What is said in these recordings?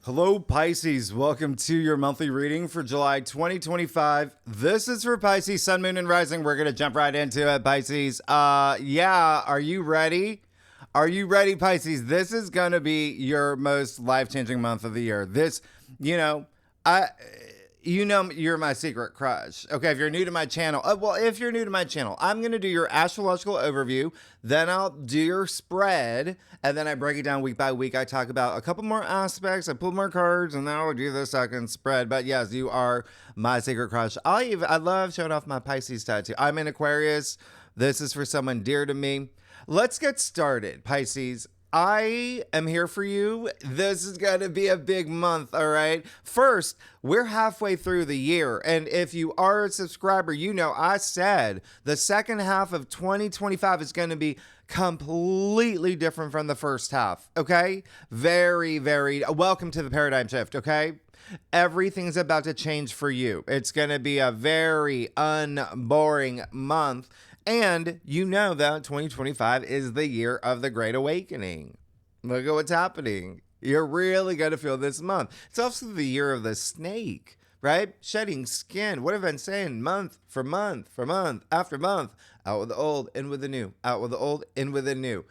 Hello, Pisces. Welcome to your monthly reading for July 2025. This is for Pisces, Sun, Moon, and Rising. We're going to jump right into it, Pisces. Yeah, are you ready? Are you ready, Pisces? This is going to be your most life-changing month of the year. You're my secret crush. Okay, if you're new to my channel, if you're new to my channel, I'm going to do your astrological overview, then I'll do your spread, and then I break it down week by week. I talk about a couple more aspects, I pull more cards, and then I'll do the second spread. But yes, you are my secret crush. I love showing off my Pisces tattoo. I'm in Aquarius. This is for someone dear to me. Let's get started, Pisces. I am here for you. This is going to be a big month, all right? First, we're halfway through the year, and if you are a subscriber, you know I said the second half of 2025 is going to be completely different from the first half, okay? Very, very, welcome to the paradigm shift, okay? Everything's about to change for you. It's going to be a very unboring month. And you know that 2025 is the year of the Great Awakening. Look at what's happening. You're really going to feel this month. It's also the year of the snake, right? Shedding skin. What have I been saying? Month for month for month after month. Out with the old, in with the new. Out with the old, in with the new.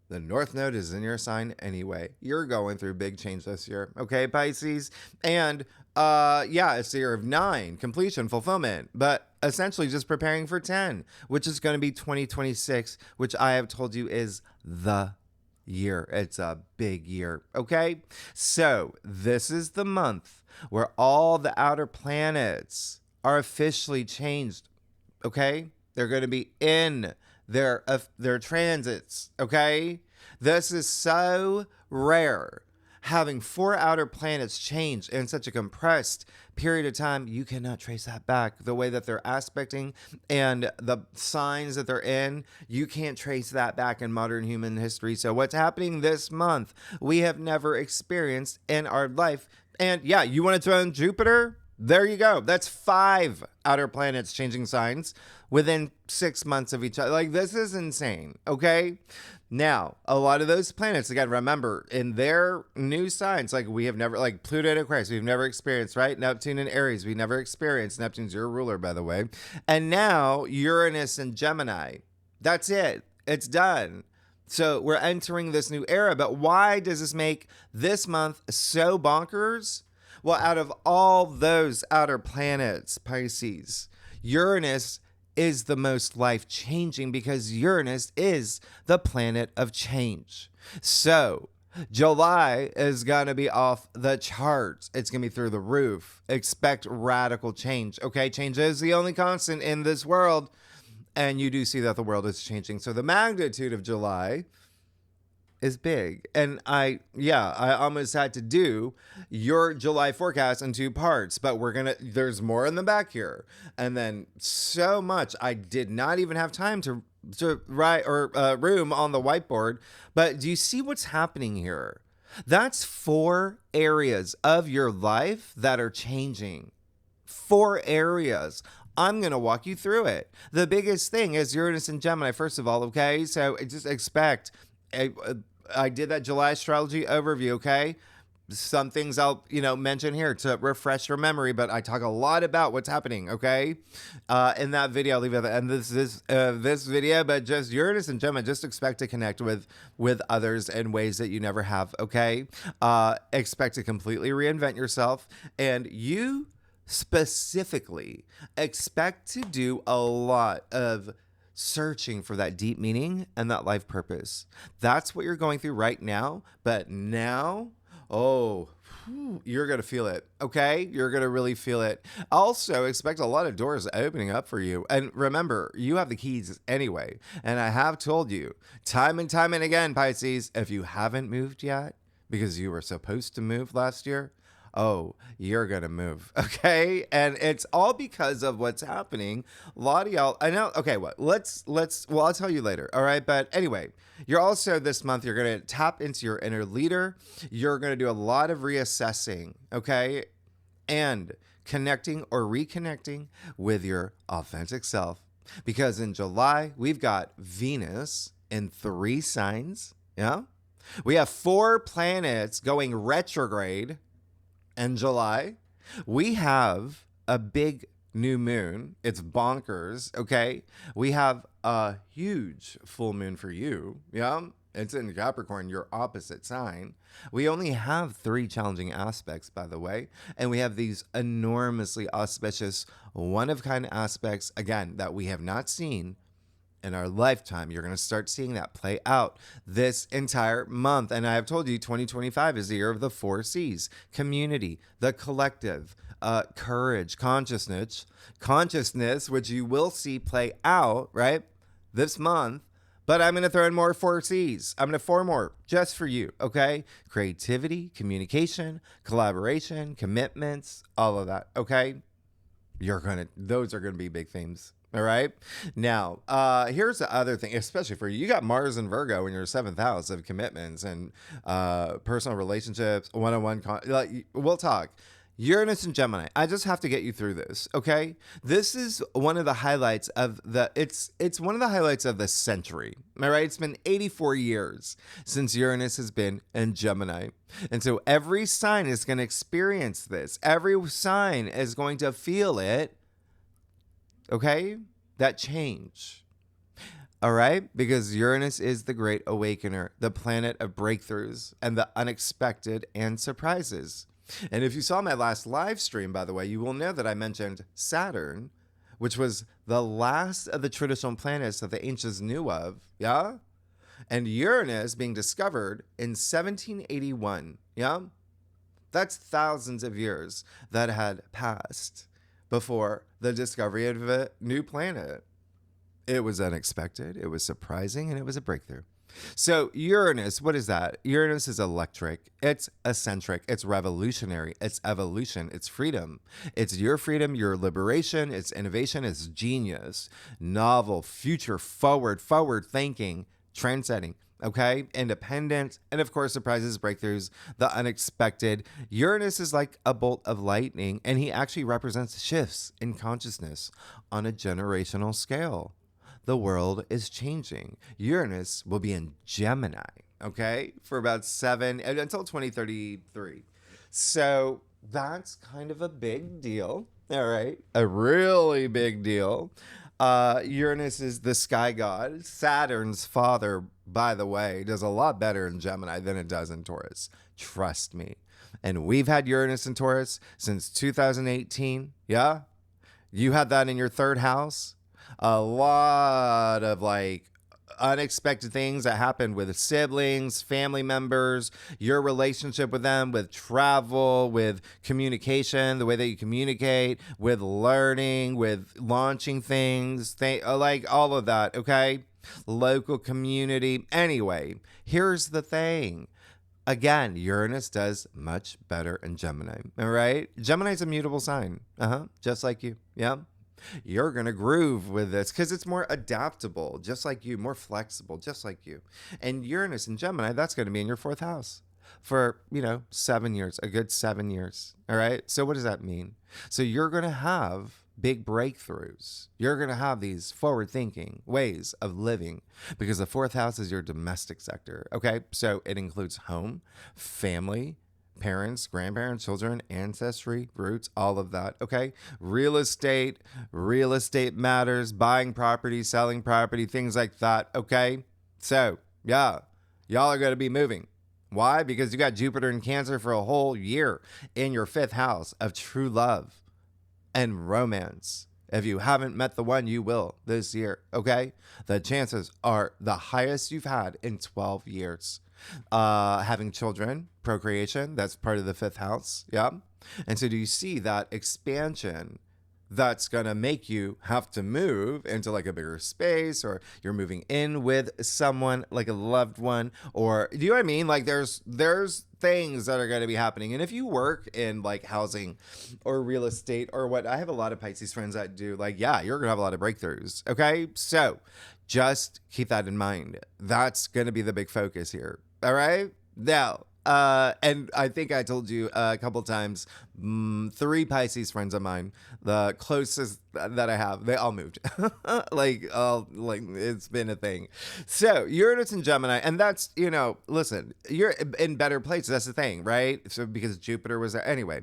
The North Node is in your sign anyway. You're going through big change this year. Okay, Pisces? And it's the year of 9, completion, fulfillment, but essentially just preparing for 10, which is going to be 2026, which I have told you is the year. It's a big year. Okay. So this is the month where all the outer planets are officially changed. Okay. They're going to be in their transits. Okay. This is so rare. Having 4 outer planets change in such a compressed period of time, you cannot trace that back. The way that they're aspecting and the signs that they're in, you can't trace that back in modern human history. So what's happening this month, we have never experienced in our life. And yeah, you want to throw in Jupiter? There you go. That's 5 outer planets changing signs within 6 months of each other. Like, this is insane. Okay. Now, a lot of those planets, again, remember, in their new signs, like we have never, like Pluto and Aquarius, we've never experienced, right? Neptune and Aries, we never experienced. Neptune's your ruler, by the way. And now Uranus and Gemini. That's it. It's done. So we're entering this new era. But why does this make this month so bonkers? Well, out of all those outer planets, Pisces, Uranus is the most life-changing because Uranus is the planet of change. So July is going to be off the charts. It's going to be through the roof. Expect radical change. Okay, change is the only constant in this world. And you do see that the world is changing. So the magnitude of July is big. And I almost had to do your July forecast in 2 parts, but there's more in the back here. And then so much, I did not even have time to write or room on the whiteboard. But do you see what's happening here? That's 4 areas of your life that are changing. 4 areas. I'm going to walk you through it. The biggest thing is Uranus and Gemini, first of all, okay? So just expect, I did that July astrology overview, okay? Some things I'll, mention here to refresh your memory, but I talk a lot about what's happening, okay? In that video, I'll leave it at the end of this video, but just Uranus and Gemini, just expect to connect with others in ways that you never have, okay? Expect to completely reinvent yourself, and you specifically expect to do a lot of searching for that deep meaning and that life purpose. That's what you're going through right now. But now, you're going to feel it. Okay. You're going to really feel it. Also expect a lot of doors opening up for you. And remember, you have the keys anyway. And I have told you time and time and again, Pisces, if you haven't moved yet because you were supposed to move last year, you're going to move. Okay. And it's all because of what's happening. A lot of y'all, I know. Okay. I'll tell you later. All right. But anyway, you're also this month, you're going to tap into your inner leader. You're going to do a lot of reassessing. Okay. And connecting or reconnecting with your authentic self. Because in July, we've got Venus in 3 signs. Yeah. We have 4 planets going retrograde In July, we have a big new moon. It's bonkers, okay? We have a huge full moon for you. Yeah. It's in Capricorn, your opposite sign. We only have 3 challenging aspects, by the way. And we have these enormously auspicious, one of kind aspects, again, that we have not seen in our lifetime. You're going to start seeing that play out this entire month. And I have told you 2025 is the year of the 4 C's: community, the collective, courage, consciousness, which you will see play out, right, this month. But I'm going to throw in more 4 C's. I'm going to 4 more just for you, okay? Creativity, communication, collaboration, commitments, all of that, okay? Those are going to be big themes. All right. Now, here's the other thing, especially for you. You got Mars and Virgo in your 7th house of commitments and personal relationships, one-on-one. We'll talk. Uranus and Gemini. I just have to get you through this. Okay. This is one of the highlights of it's one of the highlights of the century. All right. It's been 84 years since Uranus has been in Gemini. And so every sign is going to experience this. Every sign is going to feel it. Okay, that change. All right, because Uranus is the great awakener, the planet of breakthroughs and the unexpected and surprises. And if you saw my last live stream, by the way, you will know that I mentioned Saturn, which was the last of the traditional planets that the ancients knew of. Yeah. And Uranus being discovered in 1781. Yeah. That's thousands of years that had passed before the discovery of a new planet. It was unexpected, it was surprising, and it was a breakthrough. So Uranus, what is that? Uranus is electric, it's eccentric, it's revolutionary, it's evolution, it's freedom. It's your freedom, your liberation, it's innovation, it's genius, novel, future, forward thinking, trendsetting. Okay, independence, and of course, surprises, breakthroughs, the unexpected. Uranus is like a bolt of lightning, and he actually represents shifts in consciousness on a generational scale. The world is changing. Uranus will be in Gemini, okay, for about until 2033. So that's kind of a big deal. All right, a really big deal. Uranus is the sky god. Saturn's father, by the way, does a lot better in Gemini than it does in Taurus. Trust me. And we've had Uranus in Taurus since 2018. Yeah? You had that in your 3rd house. A lot of unexpected things that happened with siblings, family members, your relationship with them, with travel, with communication, the way that you communicate, with learning, with launching things, all of that, okay? Local community. Anyway, here's the thing. Again, Uranus does much better in Gemini, all right? Gemini's a mutable sign, just like you, yeah? You're going to groove with this because it's more adaptable, just like you, more flexible, just like you. And Uranus and Gemini, that's going to be in your 4th house for, 7 years, a good 7 years. All right. So what does that mean? So you're going to have big breakthroughs. You're going to have these forward thinking ways of living because the 4th house is your domestic sector. Okay. So it includes home, family, parents, grandparents, children, ancestry, roots, all of that. Okay. Real estate matters, buying property, selling property, things like that. Okay. So yeah, y'all are going to be moving. Why? Because you got Jupiter in Cancer for a whole year in your 5th house of true love and romance. If you haven't met the one, you will this year. Okay. The chances are the highest you've had in 12 years. Having children, procreation, that's part of the 5th house. Yeah. And so do you see that expansion that's going to make you have to move into a bigger space, or you're moving in with someone like a loved one, or do you know what I mean? There's things that are going to be happening. And if you work in housing or real estate or what, I have a lot of Pisces friends that do you're going to have a lot of breakthroughs. Okay. So just keep that in mind. That's going to be the big focus here. All right. Now, And I think I told you a couple times, 3 Pisces friends of mine, the closest that I have, they all moved. Like it's been a thing. So Uranus and Gemini, and that's, listen, you're in better places. That's the thing, right? So because Jupiter was there. Anyway,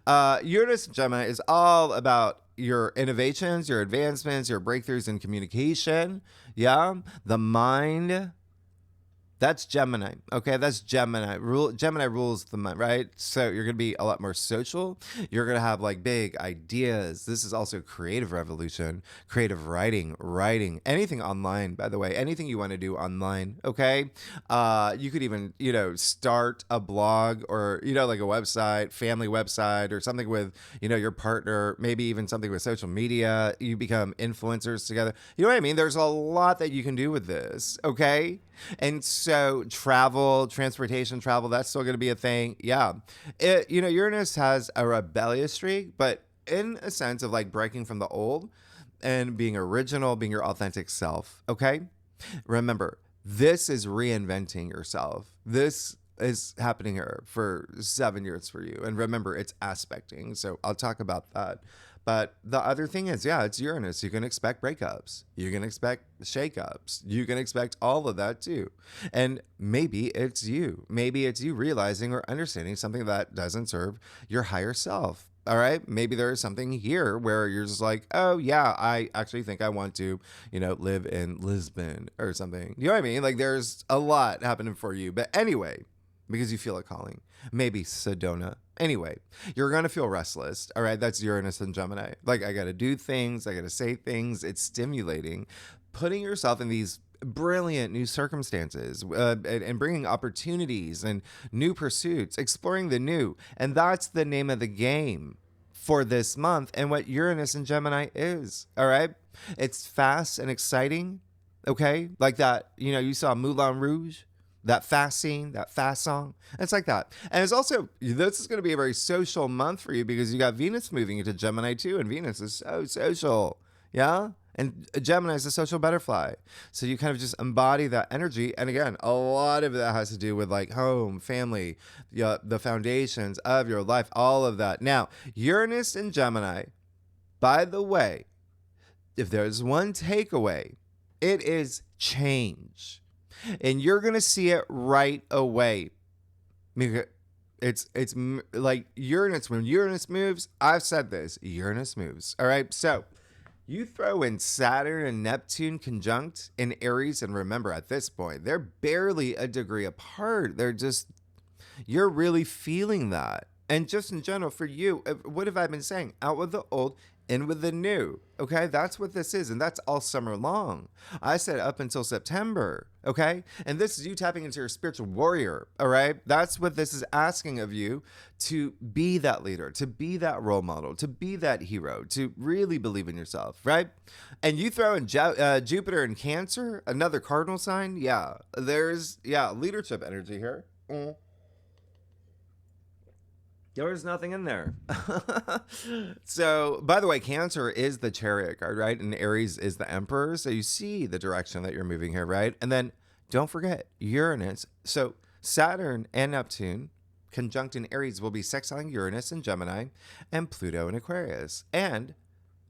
Uranus and Gemini is all about your innovations, your advancements, your breakthroughs in communication. Yeah. The mind. That's Gemini. Okay, that's Gemini. Gemini rules the mind, right? So you're going to be a lot more social. You're going to have like big ideas. This is also creative revolution, creative writing, anything online, by the way, anything you want to do online. Okay. You could even, start a blog or, like a website, family website or something with, your partner, maybe even something with social media. You become influencers together. You know what I mean? There's a lot that you can do with this. Okay. And so transportation travel, that's still going to be a thing. Yeah. Uranus has a rebellious streak, but in a sense of like breaking from the old and being original, being your authentic self. Okay. Remember, this is reinventing yourself. This is happening here for 7 years for you. And remember, it's aspecting. So I'll talk about that. But the other thing is, it's Uranus. You can expect breakups. You can expect shakeups. You can expect all of that too. And maybe it's you. Maybe it's you realizing or understanding something that doesn't serve your higher self. All right. Maybe there is something here where you're just like, oh, yeah, I actually think I want to, live in Lisbon or something. You know what I mean? Like there's a lot happening for you. But anyway, because you feel a calling, maybe Sedona. Anyway, you're going to feel restless. All right. That's Uranus and Gemini. Like I got to do things. I got to say things. It's stimulating. Putting yourself in these brilliant new circumstances and bringing opportunities and new pursuits, exploring the new. And that's the name of the game for this month and what Uranus and Gemini is. All right. It's fast and exciting. Okay. Like that, you saw Moulin Rouge. That fast scene, that fast song. It's like that. And it's also, this is going to be a very social month for you because you got Venus moving into Gemini too. And Venus is so social. Yeah. And Gemini is a social butterfly. So you kind of just embody that energy. And again, a lot of that has to do with like home, family, the foundations of your life, all of that. Now, Uranus and Gemini, by the way, if there's one takeaway, it is change. And you're going to see it right away. It's like Uranus. When Uranus moves, I've said this, Uranus moves. All right. So you throw in Saturn and Neptune conjunct in Aries. And remember, at this point, they're barely a degree apart. You're really feeling that. And just in general, for you, what have I been saying? Out with the old, in with the new. Okay, that's what this is. And that's all summer long. I said up until September. Okay, and this is you tapping into your spiritual warrior. All right, that's what this is asking of you, to be that leader, to be that role model, to be that hero, to really believe in yourself. Right. And you throw in Jupiter in Cancer, another cardinal sign. Yeah, there's leadership energy here. There's nothing in there. So, by the way, Cancer is the Chariot card, right? And Aries is the Emperor. So you see the direction that you're moving here, right? And then don't forget Uranus. So Saturn and Neptune conjunct in Aries will be sextiling Uranus in Gemini and Pluto in Aquarius. And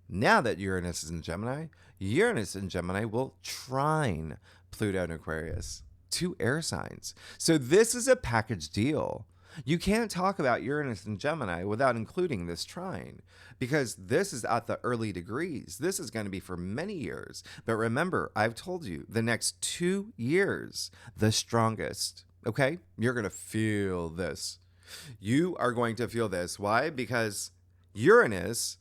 now that Uranus is in Gemini, Uranus in Gemini will trine Pluto in Aquarius, 2 air signs. So this is a package deal. You can't talk about Uranus and Gemini without including this trine, because this is at the early degrees. This is going to be for many years. But remember, I've told you the next 2 years, the strongest. Okay? You're going to feel this. You are going to feel this. Why? Because Uranus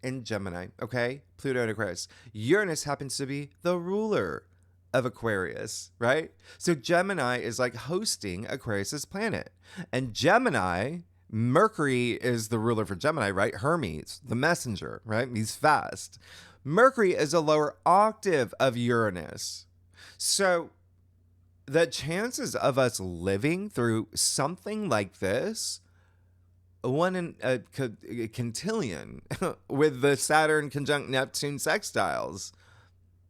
in Gemini, okay? Pluto in Aquarius. Uranus happens to be the ruler of Aquarius, right? So Gemini is like hosting Aquarius's planet. And Gemini, Mercury is the ruler for Gemini, right? Hermes, the messenger, right? He's fast. Mercury is a lower octave of Uranus. So the chances of us living through something like this, 1 in a quintillion with the Saturn conjunct Neptune sextiles.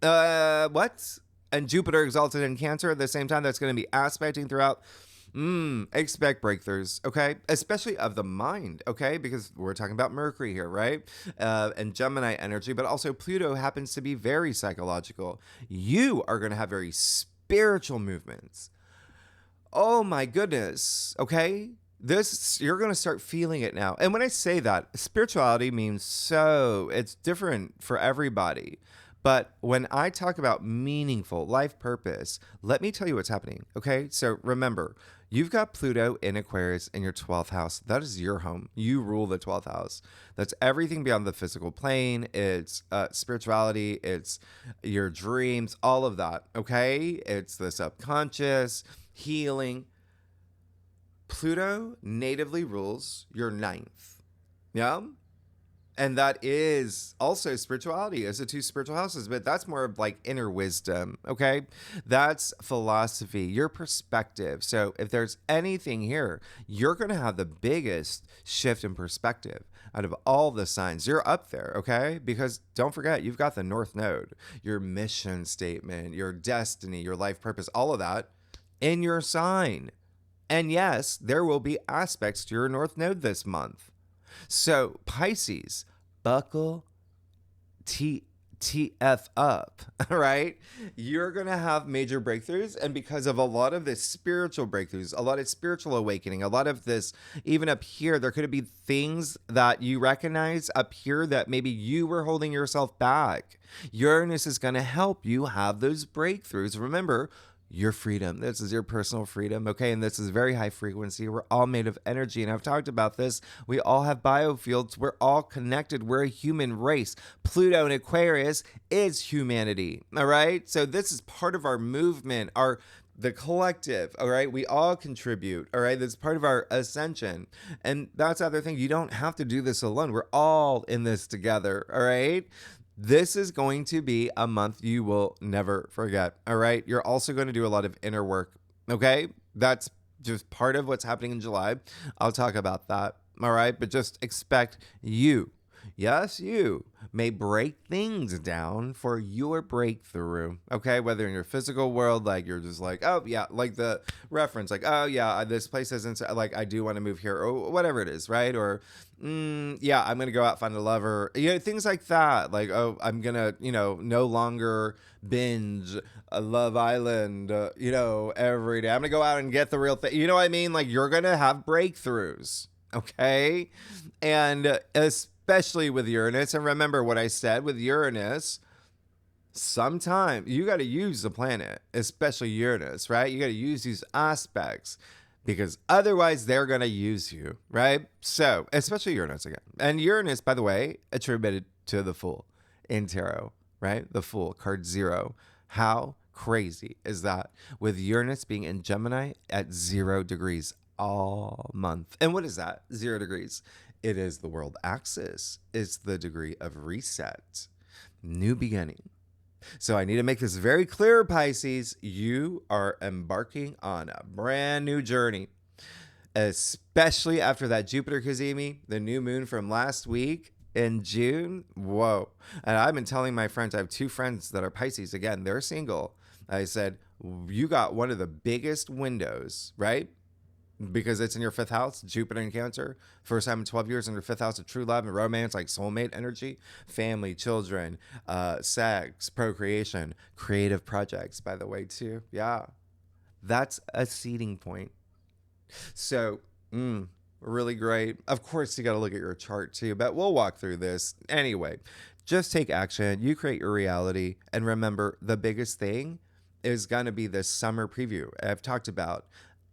What? And Jupiter exalted in Cancer at the same time. That's going to be aspecting throughout Expect breakthroughs, okay? Especially of the mind, okay? Because we're talking about Mercury here, right? And Gemini energy, but also Pluto happens to be very psychological. You are going to have very spiritual movements. Oh my goodness, okay? This, you're going to start feeling it now. And when I say that, spirituality means it's different for everybody. But when I talk about meaningful life purpose, let me tell you what's happening, okay? So remember, you've got Pluto in Aquarius in your 12th house. That is your home. You rule the 12th house. That's everything beyond the physical plane. It's spirituality. It's your dreams, all of that, okay? It's the subconscious, healing. Pluto natively rules your 9th. Yeah? And that is also spirituality as the 2 spiritual houses, but that's more of like inner wisdom, okay? That's philosophy, your perspective. So if there's anything here, you're going to have the biggest shift in perspective out of all the signs. You're up there, okay? Because don't forget, you've got the North Node, your mission statement, your destiny, your life purpose, all of that in your sign. And yes, there will be aspects to your North Node this month. So Pisces, buckle TF up, all right? You're going to have major breakthroughs. And because of a lot of this spiritual breakthroughs, a lot of spiritual awakening, a lot of this, even up here, there could be things that you recognize up here that maybe you were holding yourself back. Uranus is going to help you have those breakthroughs. Remember, your freedom. This is your personal freedom, okay? And this is very high frequency. We're all made of energy, and I've talked about this. We all have biofields. We're all connected. We're a human race. Pluto in Aquarius is humanity, all right? So this is part of our movement, the collective, all right? We all contribute, all right? That's part of our ascension. And that's the other thing. You don't have to do this alone. We're all in this together, all right? This is going to be a month you will never forget, all right? You're also going to do a lot of inner work, okay? That's just part of what's happening in July. I'll talk about that, all right? But just expect you, yes, you may break things down for your breakthrough, okay? Whether in your physical world, like you're just like, oh, yeah, like the reference, like, oh, yeah, this place isn't, like, I do want to move here, or whatever it is, right? Or, yeah, I'm going to go out, find a lover, things like that. Like, oh, I'm going to, no longer binge Love Island, every day. I'm going to go out and get the real thing. You know what I mean? Like, you're going to have breakthroughs, okay? And especially with Uranus. And remember what I said with Uranus, sometime you got to use the planet, especially Uranus, right? You got to use these aspects because otherwise they're going to use you, right? So, especially Uranus again. And Uranus, by the way, attributed to the Fool in tarot, right? The Fool, card 0. How crazy is that? With Uranus being in Gemini at 0 degrees all month. And what is that? 0 degrees. It is the world axis. It's the degree of reset, new beginning. So I need to make this very clear, Pisces. You are embarking on a brand new journey, especially after that Jupiter Cazimi, the new moon from last week in June. Whoa. And I've been telling my friends, I have 2 friends that are Pisces. Again, they're single. I said, you got one of the biggest windows, right? Because it's in your 5th house, Jupiter in Cancer. First time in 12 years in your 5th house of true love and romance, like soulmate energy, family, children, sex, procreation, creative projects, by the way, too. Yeah. That's a seeding point. So, really great. Of course, you got to look at your chart, too, but we'll walk through this. Anyway, just take action. You create your reality. And remember, the biggest thing is going to be this summer preview I've talked about.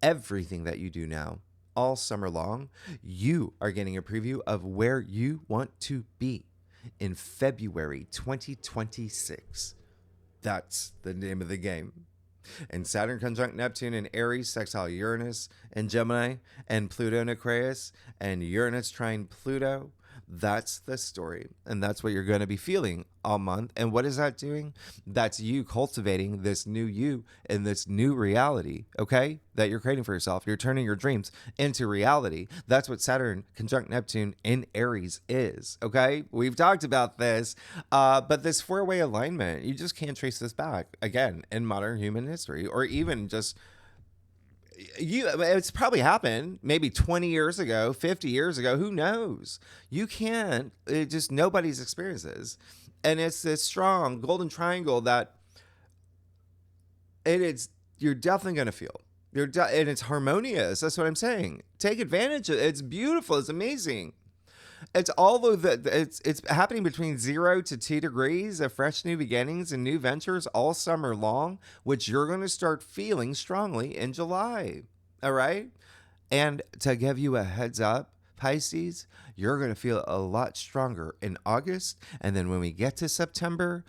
Everything that you do now, all summer long, you are getting a preview of where you want to be in February 2026. That's the name of the game. And Saturn conjunct Neptune in Aries, sextile Uranus in Gemini, and Pluto in Aquarius, and Uranus trine Pluto. That's the story. And that's what you're going to be feeling all month. And what is that doing? That's you cultivating this new you in this new reality, okay? That you're creating for yourself. You're turning your dreams into reality. That's what Saturn conjunct Neptune in Aries is, okay? We've talked about this, but this 4-way alignment, you just can't trace this back, again, in modern human history, or even just it's probably happened maybe 20 years ago, 50 years ago, who knows? You can't, it just nobody's experiences. And it's this strong golden triangle that you're definitely going to feel. And it's harmonious. That's what I'm saying. Take advantage of it. It's beautiful. It's amazing. It's all of the it's happening between 0 to 2 degrees of fresh new beginnings and new ventures all summer long, which you're going to start feeling strongly in July. All right? And to give you a heads up, Pisces, you're going to feel a lot stronger in August, and then when we get to September,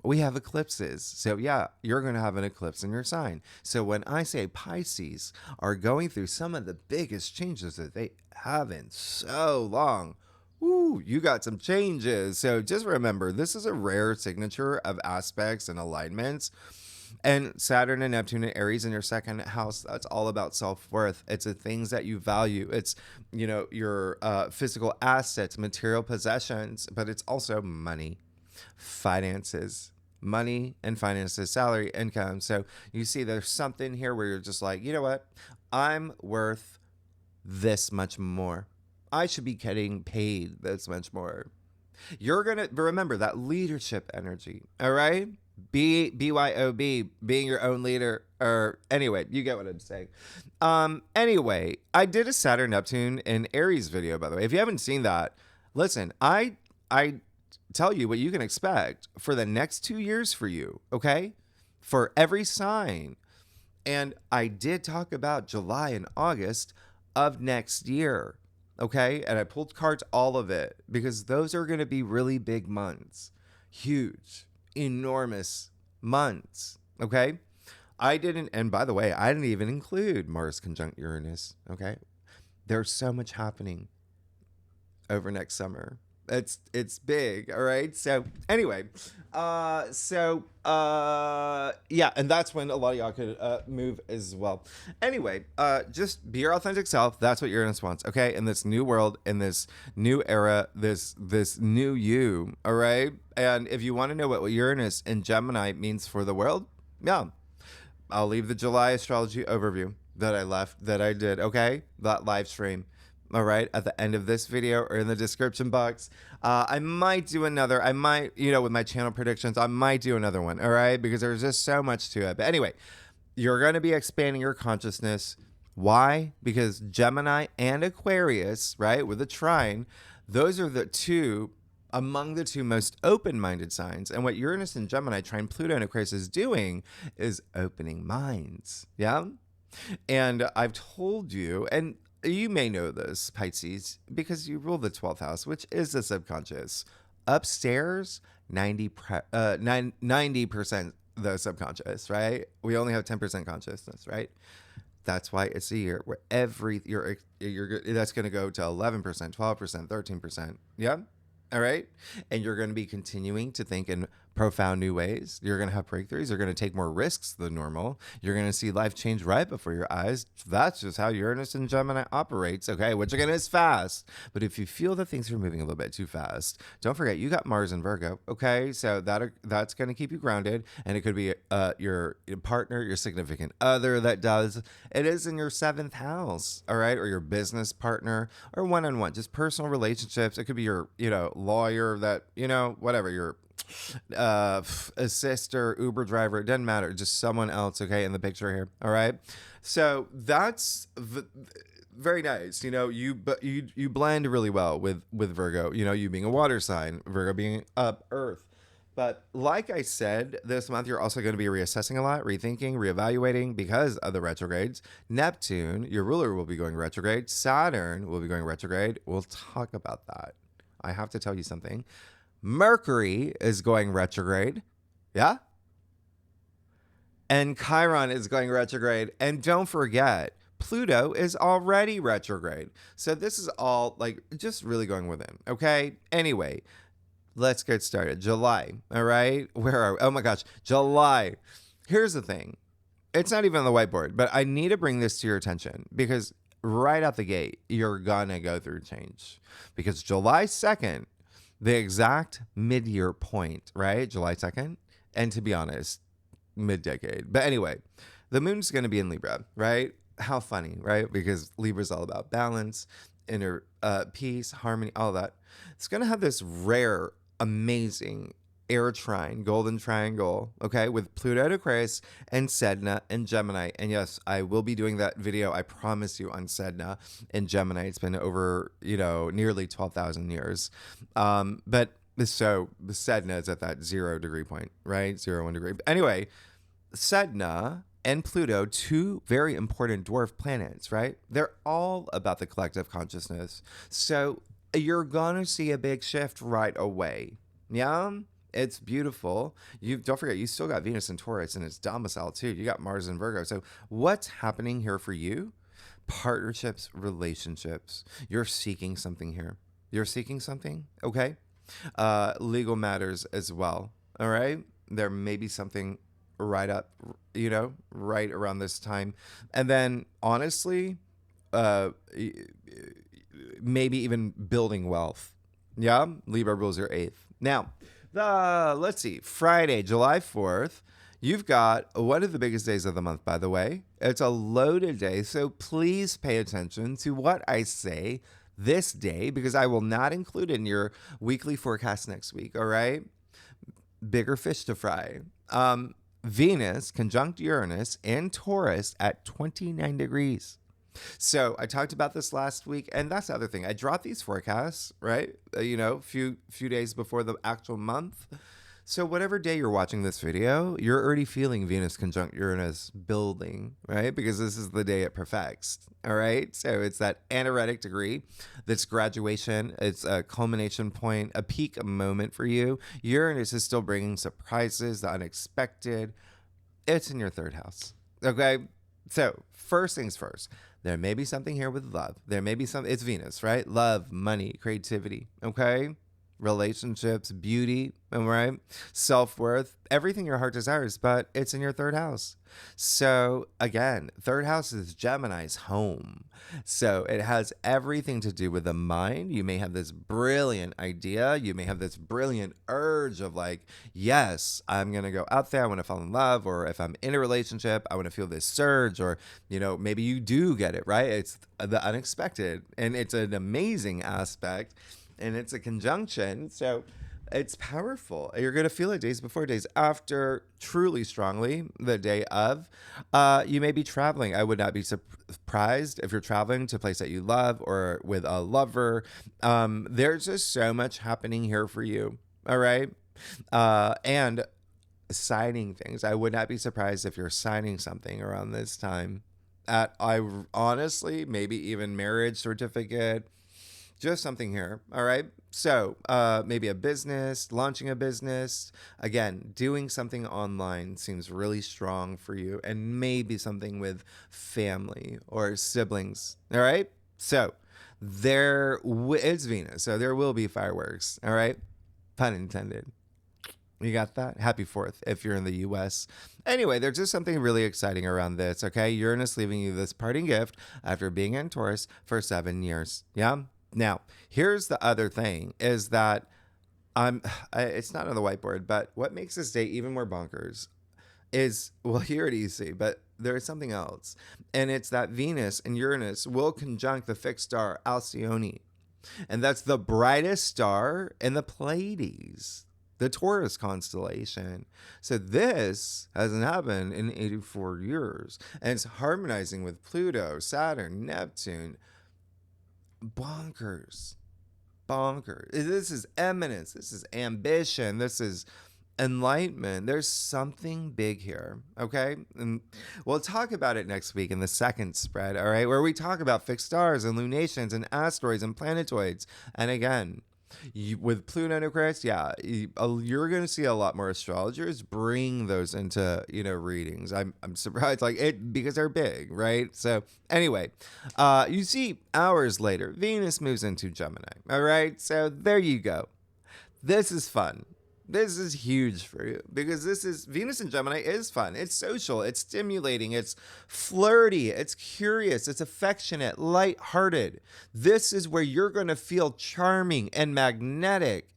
we have eclipses. So yeah, you're going to have an eclipse in your sign. So when I say Pisces are going through some of the biggest changes that they have in so long, you got some changes. So just remember, this is a rare signature of aspects and alignments. And Saturn and Neptune and Aries in your second house, that's all about self-worth. It's the things that you value. It's, your physical assets, material possessions, but it's also money. Finances, money and finances, salary, income. So you see there's something here where you're just like, you know what? I'm worth this much more. I should be getting paid this much more. You're going to remember that leadership energy. All right. BYOB, being your own leader. Or anyway, you get what I'm saying. Anyway, I did a Saturn Neptune and Aries video, by the way. If you haven't seen that, listen, I tell you what you can expect for the next 2 years for you, okay? For every sign. And I did talk about July and August of next year, okay? And I pulled cards, all of it, because those are going to be really big months. Huge, enormous months, okay? And by the way, I didn't even include Mars conjunct Uranus, okay? There's so much happening over next summer. It's big, all right? So anyway, yeah, and that's when a lot of y'all could move as well. Anyway, just be your authentic self. That's what Uranus wants, okay? In this new world, in this new era, this new you, all right? And if you want to know what Uranus in Gemini means for the world, yeah, I'll leave the July astrology overview that I did, okay? That live stream. All right, at the end of this video or in the description box. I might do another. With my channel predictions, I might do another one. All right, because there's just so much to it. But anyway, you're going to be expanding your consciousness. Why? Because Gemini and Aquarius, right, with a trine, those are among the two most open-minded signs. And what Uranus and Gemini, trine Pluto and Aquarius is doing is opening minds. Yeah. And I've told you, and you may know this, Pisces, because you rule the 12th house, which is the subconscious. Upstairs, 90% the subconscious, right? We only have 10% consciousness, right? That's why it's a year where that's going to go to 11%, 12%, 13%. Yeah. All right. And you're going to be continuing to think in profound new ways. You're going to have breakthroughs. You're going to take more risks than normal. You're going to see life change right before your eyes. That's just how Uranus and Gemini operates, okay? Which again is fast. But if you feel that things are moving a little bit too fast, don't forget you got Mars and Virgo, okay? So that's going to keep you grounded. And it could be your partner, your significant other that does. It is in your 7th house, all right? Or your business partner or one-on-one, just personal relationships. It could be your, lawyer that, whatever, your assist or Uber driver, it doesn't matter, just someone else, okay, in the picture here. All right, so that's very nice. You blend really well with Virgo, you being a water sign, Virgo being up earth. But like I said, this month you're also going to be reassessing a lot, rethinking, reevaluating because of the retrogrades. Neptune, your ruler, will be going retrograde. Saturn will be going retrograde. We'll talk about that. I have to tell you something. Mercury is going retrograde. Yeah? And Chiron is going retrograde. And don't forget, Pluto is already retrograde. So this is all just really going within. Okay? Anyway, let's get started. July. All right? Where are we? Oh my gosh. July. Here's the thing. It's not even on the whiteboard, but I need to bring this to your attention because right out the gate, you're going to go through change. Because July 2nd, the exact mid-year point, right? July 2nd. And to be honest, mid-decade. But anyway, The moon's going to be in Libra, right? How funny, right? Because Libra's all about balance, inner peace, harmony, all that. It's going to have this rare, amazing air trine, golden triangle, okay, with Pluto at Aquarius and Sedna and Gemini. And yes, I will be doing that video, I promise you, on Sedna and Gemini. It's been over, nearly 12,000 years. But so the Sedna is at that 0 degree point, right? 0, 1 degree. Anyway, Sedna and Pluto, two very important dwarf planets, right? They're all about the collective consciousness. So you're going to see a big shift right away. Yeah? It's beautiful. You don't forget, you still got Venus and Taurus in its domicile too. You got Mars and Virgo. So what's happening here for you? Partnerships, relationships. You're seeking something here. You're seeking something, okay? Legal matters as well, all right? There may be something right up, right around this time. And then honestly, maybe even building wealth. Yeah, Libra rules your 8th. Now, let's see, Friday, July 4th, you've got one of the biggest days of the month, by the way. It's a loaded day, so please pay attention to what I say this day, because I will not include it in your weekly forecast next week, all right? Bigger fish to fry. Venus conjunct Uranus and Taurus at 29 degrees. So I talked about this last week, and that's the other thing. I dropped these forecasts, right? Few days before the actual month. So whatever day you're watching this video, you're already feeling Venus conjunct Uranus building, right? Because this is the day it perfects, all right? So it's that anaretic degree, that's graduation. It's a culmination point, a peak moment for you. Uranus is still bringing surprises, the unexpected. It's in your 3rd house, okay? So first things first, there may be something here with love. There may be it's Venus, right? Love, money, creativity, okay? Relationships, beauty, all right? Self-worth, everything your heart desires, but it's in your 3rd house. So again, 3rd house is Gemini's home. So it has everything to do with the mind. You may have this brilliant idea. You may have this brilliant urge of like, yes, I'm going to go out there. I want to fall in love. Or if I'm in a relationship, I want to feel this surge. Or, maybe you do get it, right? It's the unexpected. And it's an amazing aspect. And it's a conjunction. So it's powerful. You're going to feel it days before, days after, truly strongly the day of. You may be traveling. I would not be surprised if you're traveling to a place that you love or with a lover. There's just so much happening here for you. All right. And signing things. I would not be surprised if you're signing something around this time. I honestly, maybe even marriage certificate. Just something here. All right. So maybe a business, launching a business. Again, doing something online seems really strong for you, and maybe something with family or siblings. All right. So it's Venus. So there will be fireworks. All right. Pun intended. You got that? Happy 4th if you're in the US. Anyway, there's just something really exciting around this. Okay. Uranus leaving you this parting gift after being in Taurus for 7 years. Yeah. Now, here's the other thing is that it's not on the whiteboard, but what makes this day even more bonkers is, well, you already see, but there is something else. And it's that Venus and Uranus will conjunct the fixed star Alcyone. And that's the brightest star in the Pleiades, the Taurus constellation. So this hasn't happened in 84 years. And it's harmonizing with Pluto, Saturn, Neptune. Bonkers. This is eminence. This is ambition. This is enlightenment. There's something big here. Okay. And we'll talk about it next week in the second spread. All right. Where we talk about fixed stars and lunations and asteroids and planetoids. And again, with Pluto and Aquarius, you're going to see a lot more astrologers bring those into, readings. I'm surprised, because they're big, right? So anyway, you see hours later, Venus moves into Gemini. All right. So there you go. This is fun. This is huge for you because Venus in Gemini is fun. It's social, it's stimulating, it's flirty, it's curious, it's affectionate, lighthearted. This is where you're going to feel charming and magnetic,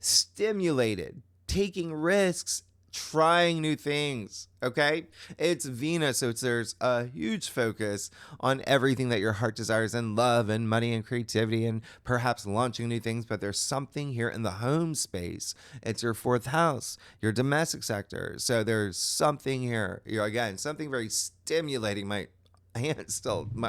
stimulated, taking risks, trying new things. Okay, it's Venus, so there's a huge focus on everything that your heart desires and love and money and creativity and perhaps launching new things. But there's something here in the home space. It's your fourth house, your domestic sector. So there's something here. Again, something very stimulating. My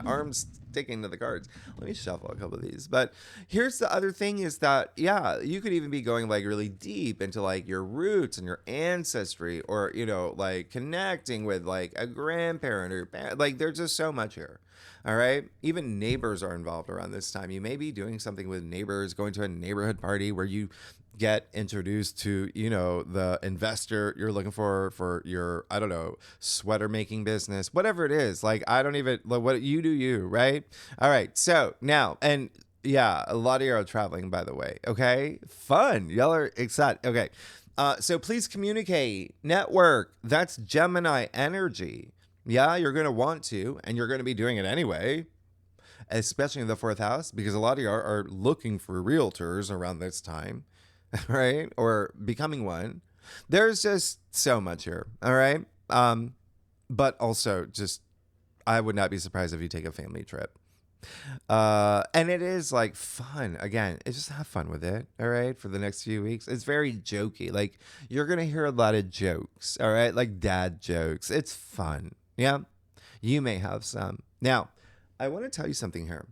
arm's sticking to the cards. Let me shuffle a couple of these. But here's the other thing is that, yeah, you could even be going like really deep into like your roots and your ancestry, or, like connecting with like a grandparent or like there's just so much here. All right. Even neighbors are involved around this time. You may be doing something with neighbors, going to a neighborhood party where you get introduced to, the investor you're looking for your, I don't know, sweater making business, whatever it is. Like, I don't even, like, what you do, right? All right. So now, and yeah, a lot of you are traveling, by the way. Okay. Fun. Y'all are excited. Okay. So please communicate, network. That's Gemini energy. Yeah, you're going to want to, and you're going to be doing it anyway, especially in the fourth house, because a lot of you are looking for realtors around this time, right? Or becoming one. There's just so much here, all right? But also just, I would not be surprised if you take a family trip. And it is like fun. Again, it's just have fun with it, all right? For the next few weeks. It's very jokey. Like, you're going to hear a lot of jokes, all right? Like dad jokes. It's fun. Yeah, you may have some. Now, I want to tell you something here.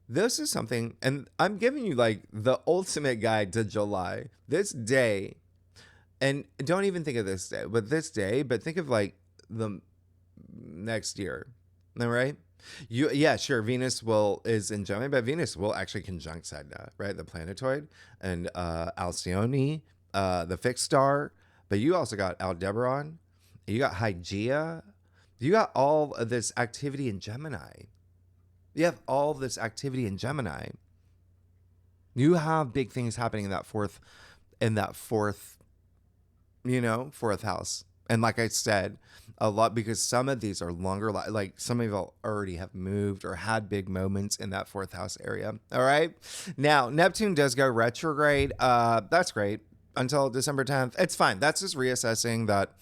This is something, and I'm giving you like the ultimate guide to July. This day, and don't even think of this day, but think of like the next year. All right? Yeah, sure. Venus is in Gemini, but Venus will actually conjunct Sedna, right? The planetoid and Alcyone, the fixed star. But you also got Aldebaran. You got Hygeia. You got all of this activity in Gemini. You have all this activity in Gemini. You have big things happening in that fourth, fourth house. And like I said, a lot, because some of these are longer, like some of you already have moved or had big moments in that fourth house area. All right. Now, Neptune does go retrograde. That's great. Until December 10th. It's fine. That's just reassessing that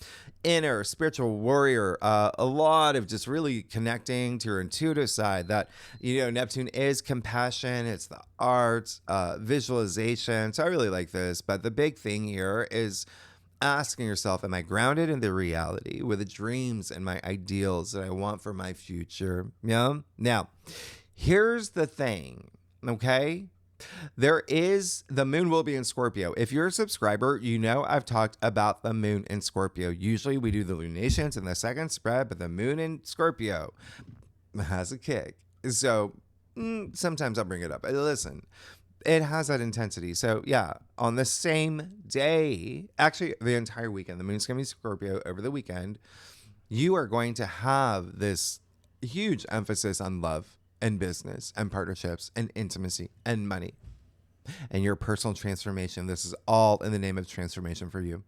inner spiritual warrior, a lot of just really connecting to your intuitive side. That, Neptune is compassion, it's the arts, visualization. So I really like this. But the big thing here is asking yourself, am I grounded in the reality with the dreams and my ideals that I want for my future? Yeah. Now, here's the thing, okay? The moon will be in Scorpio. If you're a subscriber, I've talked about the moon in Scorpio. Usually we do the lunations in the second spread, but the moon in Scorpio has a kick. So sometimes I'll bring it up. Listen, it has that intensity. So yeah, on the same day, actually the entire weekend, the moon's going to be Scorpio over the weekend. You are going to have this huge emphasis on love and business and partnerships and intimacy and money and your personal transformation. This is all in the name of transformation for you,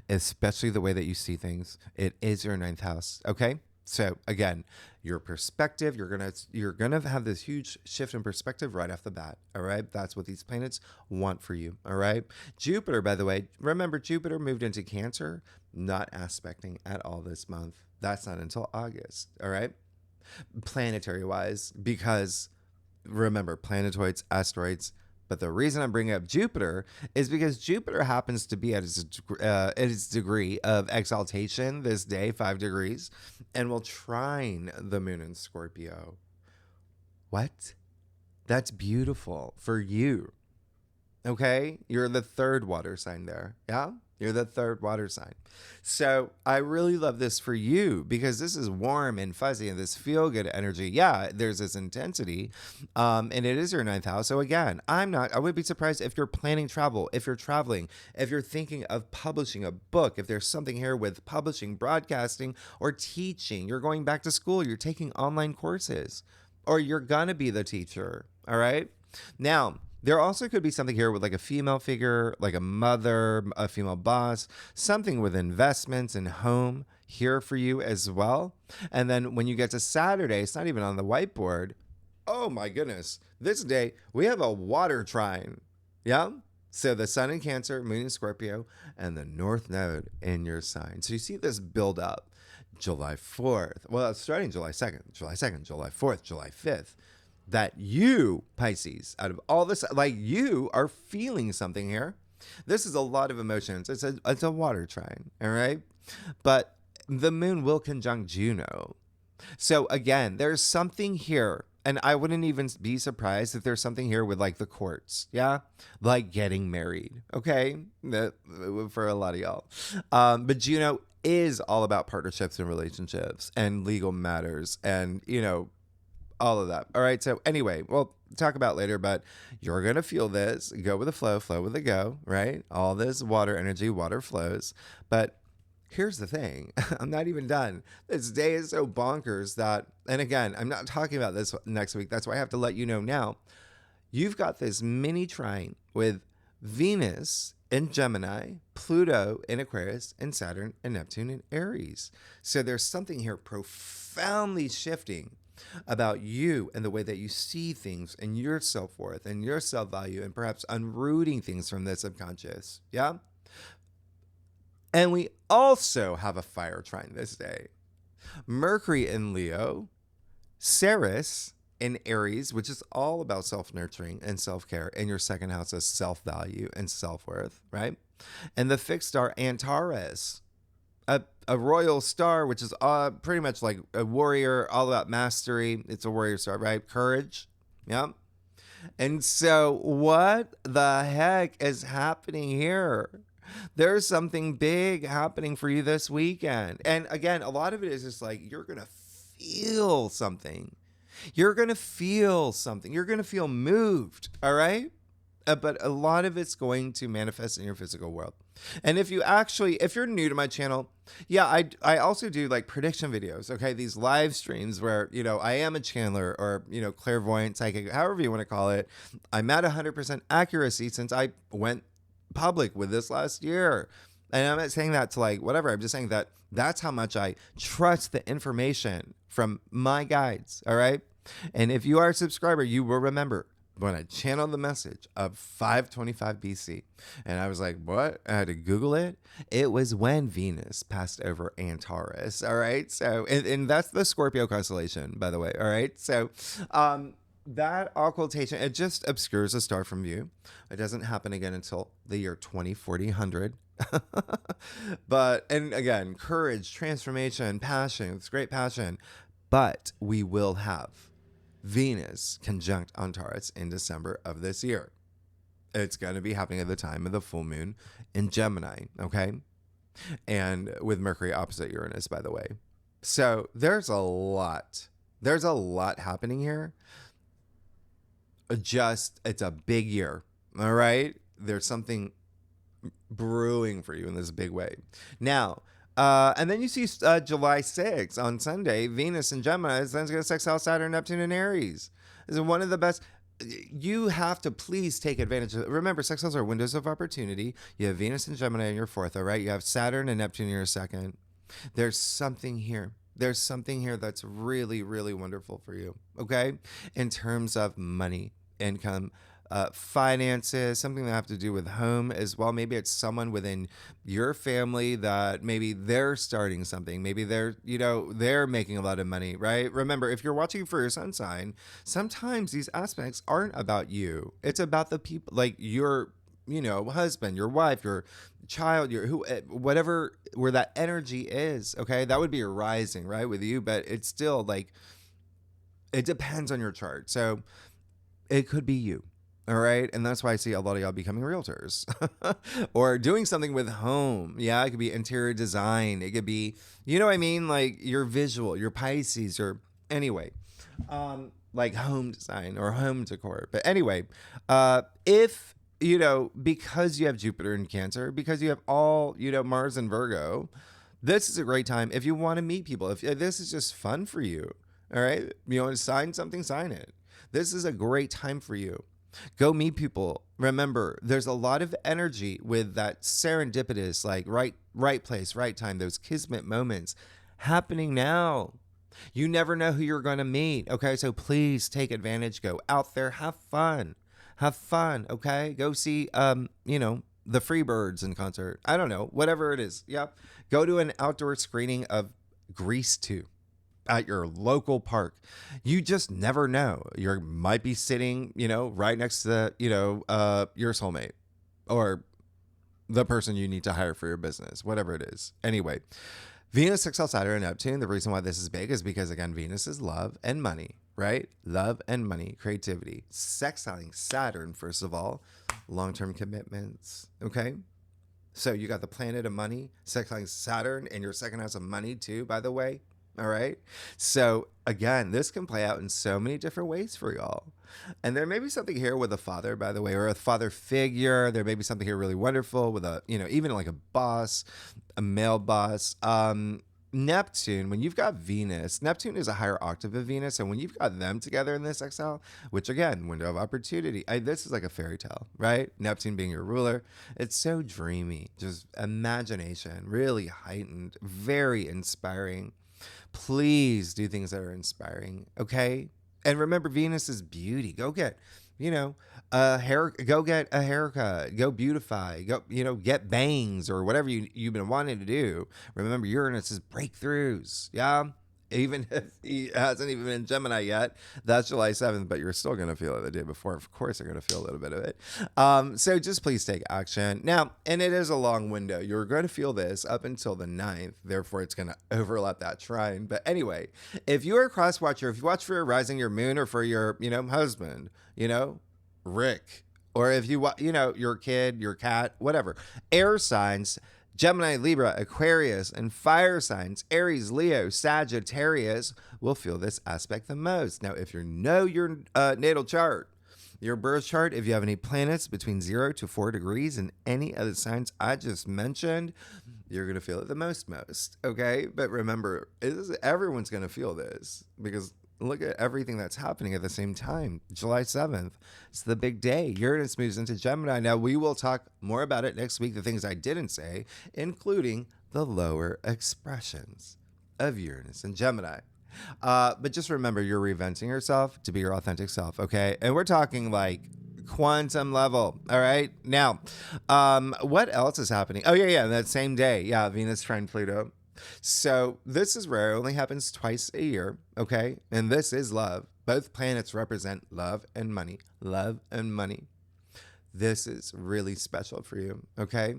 especially the way that you see things. It is your ninth house. Okay. So again, your perspective, you're going to have this huge shift in perspective right off the bat. All right. That's what these planets want for you. All right. Jupiter, by the way, remember Jupiter moved into Cancer, not aspecting at all this month. That's not until August. All right. Planetary wise, because remember, planetoids, asteroids. But the reason I'm bringing up Jupiter is because Jupiter happens to be at its degree of exaltation this day, 5 degrees, and will trine the moon in Scorpio. What? That's beautiful for you. Okay? You're the third water sign there. Yeah? You're the third water sign. So I really love this for you because this is warm and fuzzy and this feel good energy. Yeah, there's this intensity. And it is your ninth house. So again, I would be surprised if you're planning travel, if you're traveling, if you're thinking of publishing a book, if there's something here with publishing, broadcasting, or teaching, you're going back to school, you're taking online courses, or you're going to be the teacher. All right. Now, there also could be something here with like a female figure, like a mother, a female boss, something with investments and home here for you as well. And then when you get to Saturday, it's not even on the whiteboard. Oh my goodness. This day, we have a water trine. Yeah? So the sun in Cancer, moon in Scorpio, and the north node in your sign. So you see this build up July 4th. Well, it's starting July 2nd, July 2nd, July 4th, July 5th. That you, Pisces, out of all this, like you are feeling something here. This is a lot of emotions. It's a water trine, all right? But the moon will conjunct Juno. So again, there's something here. And I wouldn't even be surprised if there's something here with like the courts. Yeah. Like getting married. Okay. For a lot of y'all. But Juno is all about partnerships and relationships and legal matters and, all of that. All right. So anyway, we'll talk about later, but you're going to feel this. Go with the flow, flow with the go, right? All this water energy, water flows. But here's the thing. I'm not even done. This day is so bonkers that, and again, I'm not talking about this next week. That's why I have to let you know now. You've got this mini trine with Venus in Gemini, Pluto in Aquarius, and Saturn and Neptune in Aries. So there's something here profoundly shifting about you and the way that you see things and your self-worth and your self-value and perhaps unrooting things from the subconscious. Yeah. And we also have a fire trine this day. Mercury in Leo, Ceres in Aries, which is all about self-nurturing and self-care, and your second house is self-value and self-worth, right? And the fixed star Antares, a royal star, which is pretty much like a warrior, all about mastery. It's a warrior star, right? Courage. Yeah. And so what the heck is happening here? There's something big happening for you this weekend. And again, a lot of it is just like, you're going to feel something. You're going to feel something. You're going to feel moved. All right. But a lot of it's going to manifest in your physical world. And if you're new to my channel, yeah, I also do like prediction videos. Okay. These live streams where, I am a channeler or, clairvoyant, psychic, however you want to call it. I'm at 100% accuracy since I went public with this last year. And I'm not saying that to like whatever. I'm just saying that that's how much I trust the information from my guides. All right. And if you are a subscriber, you will remember when I channeled the message of 525 BC. And I was like, what? I had to Google it. It was when Venus passed over Antares. All right. So, and that's the Scorpio constellation, by the way. All right. So, that occultation, it just obscures a star from view. It doesn't happen again until the year 2040. But, and again, courage, transformation, passion, it's great passion. But we will have Venus conjunct Antares in December of this year. It's going to be happening at the time of the full moon in Gemini, okay? And with Mercury opposite Uranus, by the way. So there's a lot happening here. It's a big year, all right? There's something brewing for you in this big way. Now, and then you see July 6th on Sunday, Venus in Gemini is then going to sextile Saturn, Neptune, and Aries. This is one of the best. You have to please take advantage of it. Remember, sextiles are windows of opportunity. You have Venus and Gemini in your fourth, all right? You have Saturn and Neptune in your second. There's something here. There's something here that's really, really wonderful for you, okay? In terms of money, income, finances, something that have to do with home as well. Maybe it's someone within your family that maybe they're starting something. Maybe they're making a lot of money, right? Remember, if you're watching for your sun sign, sometimes these aspects aren't about you. It's about the people, like your, husband, your wife, your child, whatever, where that energy is. Okay. That would be a rising, right, with you, but it's still like, it depends on your chart. So it could be you. All right. And that's why I see a lot of y'all becoming realtors or doing something with home. Yeah. It could be interior design. It could be, like your visual, your Pisces, or anyway, like home design or home decor. But anyway, if, because you have Jupiter in Cancer, because you have all, Mars and Virgo, this is a great time. If you want to meet people, if this is just fun for you. All right. You want to sign something, sign it. This is a great time for you. Go meet people. Remember, there's a lot of energy with that serendipitous, like right place, right time, those kismet moments happening now. You never know who you're going to meet. Okay, so please take advantage. Go out there, have fun. Have fun, okay? Go see, the Freebirds in concert. I don't know, whatever it is. Yep. Go to an outdoor screening of Grease 2 at your local park. You just never know. You might be sitting, right next to your soulmate or the person you need to hire for your business, whatever it is. Anyway, Venus, sextile Saturn, and Neptune. The reason why this is big is because, again, Venus is love and money, right? Love and money, creativity. Sextiling Saturn, first of all, long-term commitments, okay? So you got the planet of money, sextiling Saturn, and your second house of money too, by the way. All right. So again, this can play out in so many different ways for y'all. And there may be something here with a father, by the way, or a father figure. There may be something here really wonderful with a, even like a boss, a male boss. Neptune, when you've got Venus, Neptune is a higher octave of Venus. And when you've got them together in this exile, which again, window of opportunity, this is like a fairy tale, right? Neptune being your ruler. It's so dreamy, just imagination, really heightened, very inspiring. Please do things that are inspiring, okay? And remember, Venus is beauty. Go get, go get a haircut, go beautify, go, get bangs or whatever you've been wanting to do. Remember, Uranus is breakthroughs, yeah? Even if he hasn't even been in Gemini yet, that's July 7th, but you're still going to feel it the day before. Of course, you're going to feel a little bit of it. So just please take action. Now, and it is a long window. You're going to feel this up until the 9th. Therefore, it's going to overlap that trine. But anyway, if you're a cross watcher, if you watch for your rising, your moon, or for your, husband, Rick, or if you, your kid, your cat, whatever, air signs, Gemini, Libra, Aquarius, and fire signs, Aries, Leo, Sagittarius, will feel this aspect the most. Now, if you know your natal chart, your birth chart, if you have any planets between 0 to 4 degrees in any of the signs I just mentioned, you're going to feel it the most, okay? But remember, everyone's going to feel this because look at everything that's happening at the same time. July 7th, it's the big day. Uranus moves into Gemini. Now, we will talk more about it next week, the things I didn't say, including the lower expressions of Uranus and Gemini. But just remember, you're reinventing yourself to be your authentic self, okay? And we're talking like quantum level, all right? Now, what else is happening? Oh, yeah, that same day. Yeah, Venus trine Pluto. So this is rare. It only happens twice a year, okay? And this is love. Both planets represent love and money. Love and money. This is really special for you, okay?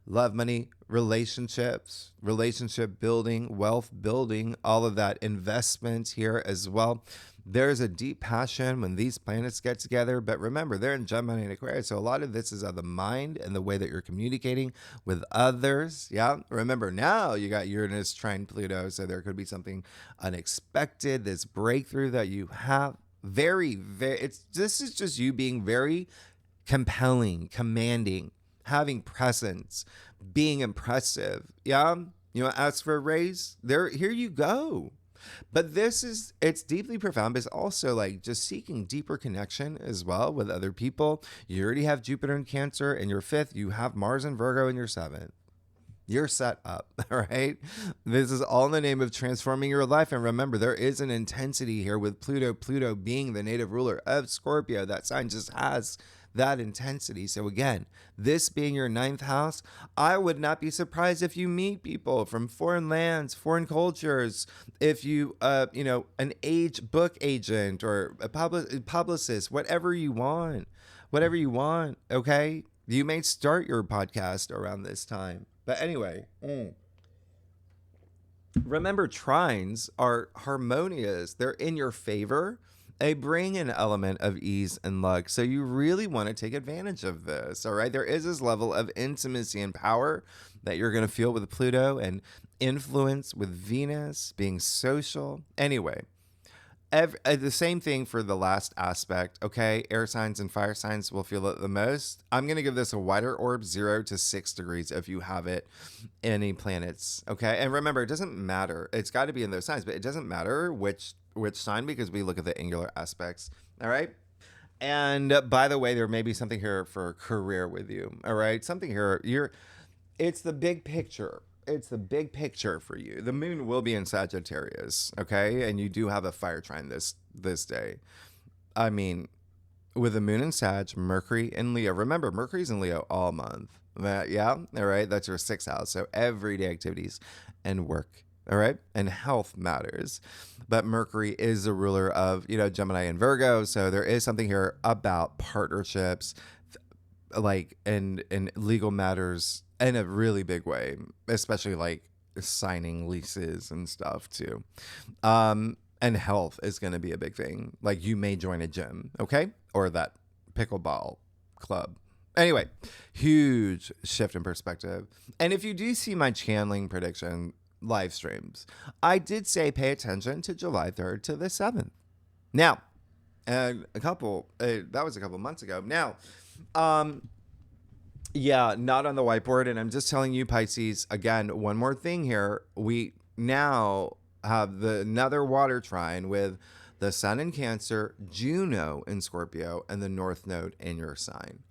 Love, money, relationships, relationship building, wealth building, all of that, investment here as well. There's a deep passion when these planets get together, but remember, they're in Gemini and Aquarius, so a lot of this is of the mind and the way that you're communicating with others, yeah? Remember, now you got Uranus trine Pluto, so there could be something unexpected, this breakthrough that you have. This is just you being very compelling, commanding, having presence, being impressive, yeah? Ask for a raise, here you go. But it's deeply profound, but it's also like just seeking deeper connection as well with other people. You already have Jupiter in Cancer in your 5th. You have Mars in Virgo in your 7th. You're set up, all right? This is all in the name of transforming your life. And remember, there is an intensity here with Pluto being the native ruler of Scorpio. That sign just has that intensity. So again, this being your 9th house, I would not be surprised if you meet people from foreign lands, foreign cultures, if you, an book agent or a publicist, whatever you want, okay? You may start your podcast around this time. But anyway, remember, trines are harmonious. They're in your favor. They bring an element of ease and luck. So you really want to take advantage of this, all right? There is this level of intimacy and power that you're going to feel with Pluto and influence with Venus, being social. Anyway, the same thing for the last aspect, okay? Air signs and fire signs will feel it the most. I'm going to give this a wider orb, 0 to 6 degrees if you have it, any planets, okay? And remember, it doesn't matter. It's got to be in those signs, but it doesn't matter which sign because we look at the angular aspects, all right? And by the way, there may be something here for career with you, all right? Something here, it's the big picture. It's the big picture for you. The moon will be in Sagittarius, okay? And you do have a fire trine this day. I mean, with the moon in Sag, Mercury in Leo. Remember, Mercury's in Leo all month. Yeah, all right. That's your 6th house. So everyday activities and work. All right. And health matters. But Mercury is the ruler of, Gemini and Virgo. So there is something here about partnerships, like in legal matters in a really big way, especially like signing leases and stuff too. And health is going to be a big thing. Like you may join a gym, okay? Or that pickleball club. Anyway, huge shift in perspective. And if you do see my channeling prediction live streams, I did say pay attention to July 3rd to the 7th. Now, and that was a couple months ago. Now, yeah, not on the whiteboard. And I'm just telling you, Pisces, again, one more thing here. We now have another water trine with the Sun in Cancer, Juno in Scorpio, and the North Node in your sign.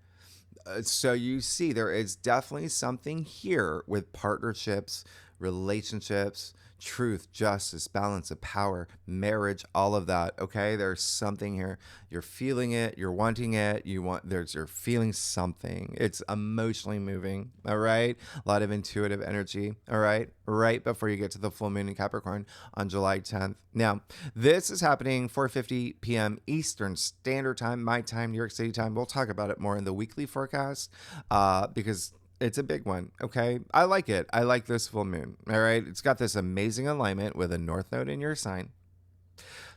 So you see, there is definitely something here with partnerships, relationships, truth, justice, balance of power, marriage, all of that. Okay, there's something here. You're feeling it. You're wanting it. You're feeling something. It's emotionally moving. All right, a lot of intuitive energy. All right, right before you get to the full moon in Capricorn on July 10th. Now, this is happening 4:50 p.m. Eastern Standard Time, my time, New York City time. We'll talk about it more in the weekly forecast because it's a big one, okay? I like it. I like this full moon, all right? It's got this amazing alignment with a North Node in your sign,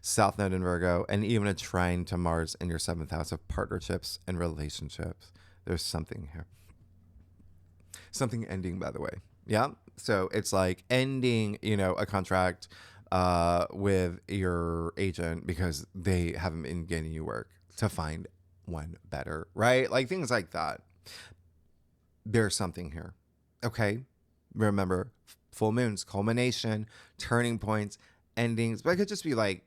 South Node in Virgo, and even a trine to Mars in your 7th house of partnerships and relationships. There's something here. Something ending, by the way. Yeah? So it's like ending, a contract with your agent because they haven't been getting you work to find one better, right? Like things like that. There's something here. Okay. Remember, full moons, culmination, turning points, endings. But it could just be like,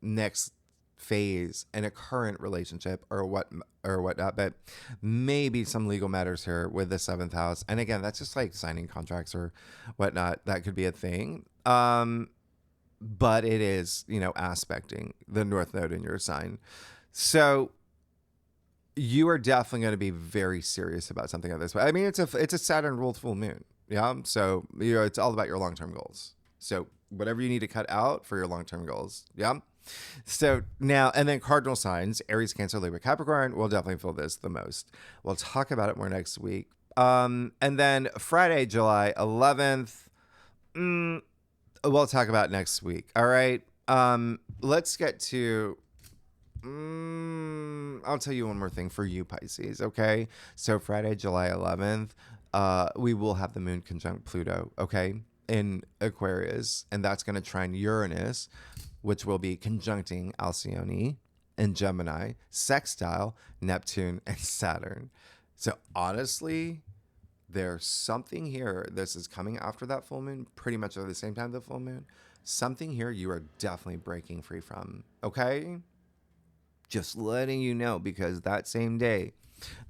next phase in a current relationship or whatnot. But maybe some legal matters here with the 7th house. And again, that's just like signing contracts or whatnot. That could be a thing. But it is, aspecting the North Node in your sign. So you are definitely going to be very serious about something like this. I mean, it's a Saturn ruled full moon. Yeah. So, it's all about your long-term goals. So whatever you need to cut out for your long-term goals. Yeah. So now, and then cardinal signs, Aries, Cancer, Libra, Capricorn will definitely feel this the most. We'll talk about it more next week. And then Friday, July 11th, we'll talk about next week. All right. Let's get to, I'll tell you one more thing for you, Pisces. Okay. So Friday, July 11th, we will have the moon conjunct Pluto. Okay. In Aquarius. And that's going to trine Uranus, which will be conjuncting Alcyone in Gemini, sextile Neptune and Saturn. So honestly, there's something here. This is coming after that full moon, pretty much at the same time the full moon. Something here you are definitely breaking free from. Okay? Just letting you know, because that same day,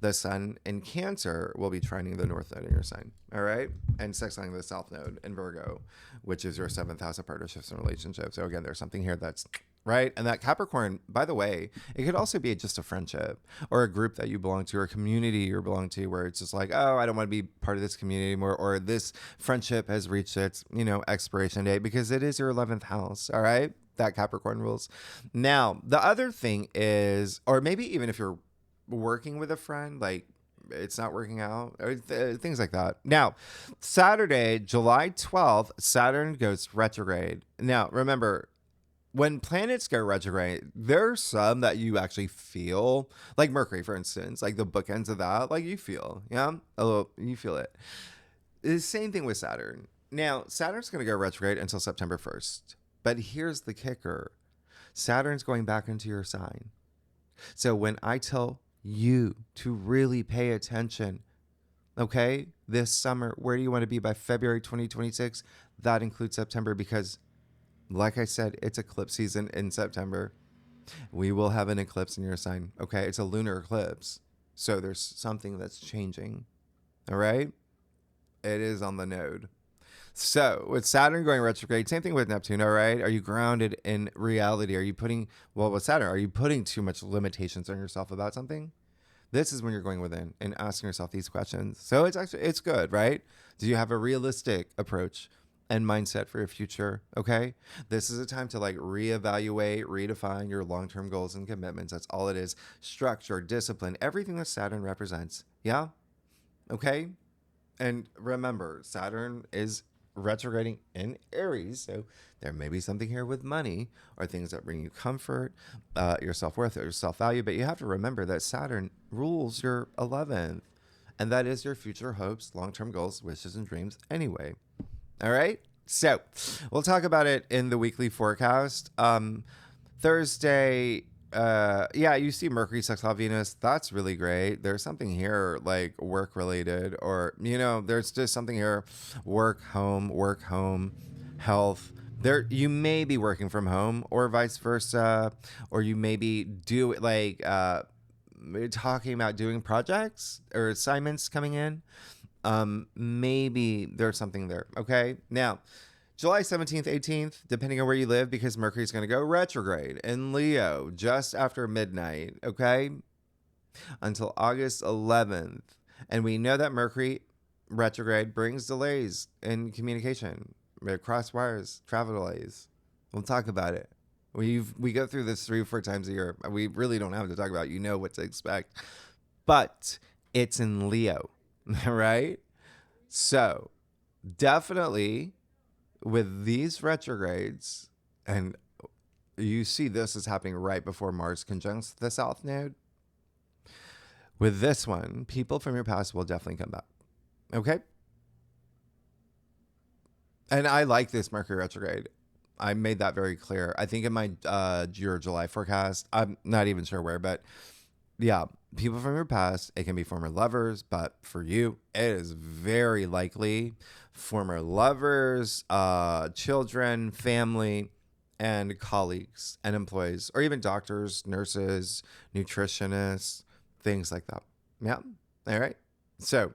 the Sun in Cancer will be trining the North Node in your sign. All right? And sextiling the South Node in Virgo, which is your 7th house of partnerships and relationships. So again, there's something here that's right. And that Capricorn, by the way, it could also be just a friendship or a group that you belong to or a community you belong to where it's just like, oh, I don't want to be part of this community anymore, or this friendship has reached its, expiration date, because it is your 11th house. All right? That Capricorn rules. Now, the other thing is, or maybe even if you're working with a friend, like it's not working out, or things like that. Now, Saturday, July 12th, Saturn goes retrograde. Now, remember, when planets go retrograde, there's some that you actually feel, like Mercury, for instance, like the bookends of that, like you feel, you feel it. The same thing with Saturn. Now, Saturn's going to go retrograde until September 1st. But here's the kicker. Saturn's going back into your sign. So when I tell you to really pay attention, okay, this summer, where do you want to be by February 2026? That includes September, because like I said, it's eclipse season in September. We will have an eclipse in your sign. Okay, it's a lunar eclipse. So there's something that's changing. All right? It is on the node. So with Saturn going retrograde, same thing with Neptune, all right? Are you grounded in reality? Are you putting, well, with Saturn, are you putting too much limitations on yourself about something? This is when you're going within and asking yourself these questions. So it's good, right? Do you have a realistic approach and mindset for your future? Okay. This is a time to like reevaluate, redefine your long-term goals and commitments. That's all it is. Structure, discipline, everything that Saturn represents. Yeah. Okay. And remember, Saturn is retrograding in Aries. So there may be something here with money or things that bring you comfort, your self-worth, or your self-value. But you have to remember that Saturn rules your 11th. And that is your future hopes, long-term goals, wishes, and dreams anyway. All right? So we'll talk about it in the weekly forecast. Thursday, yeah, you see Mercury sextile Venus. That's really great. There's something here like work related, or, you know, there's just something here, work, home, health. There, you may be working from home or vice versa, or you may be talking about doing projects or assignments coming in. Maybe there's something there. Okay. Now, July 17th, 18th, depending on where you live, because Mercury's going to go retrograde in Leo just after midnight. Okay. Until August 11th. And we know that Mercury retrograde brings delays in communication, cross wires, travel delays. We'll talk about it. We go through this 3 or 4 times a year. We really don't have to talk about it. You know what to expect. But it's in Leo, right? So definitely with these retrogrades, and you see this is happening right before Mars conjuncts the South Node. With this one, people from your past will definitely come back. Okay? And I like this Mercury retrograde. I made that very clear. I think in my your July forecast, I'm not even sure where, but yeah, people from your past, it can be former lovers, but for you, it is very likely former lovers, children, family, and colleagues and employees, or even doctors, nurses, nutritionists, things like that. Yeah. All right. So,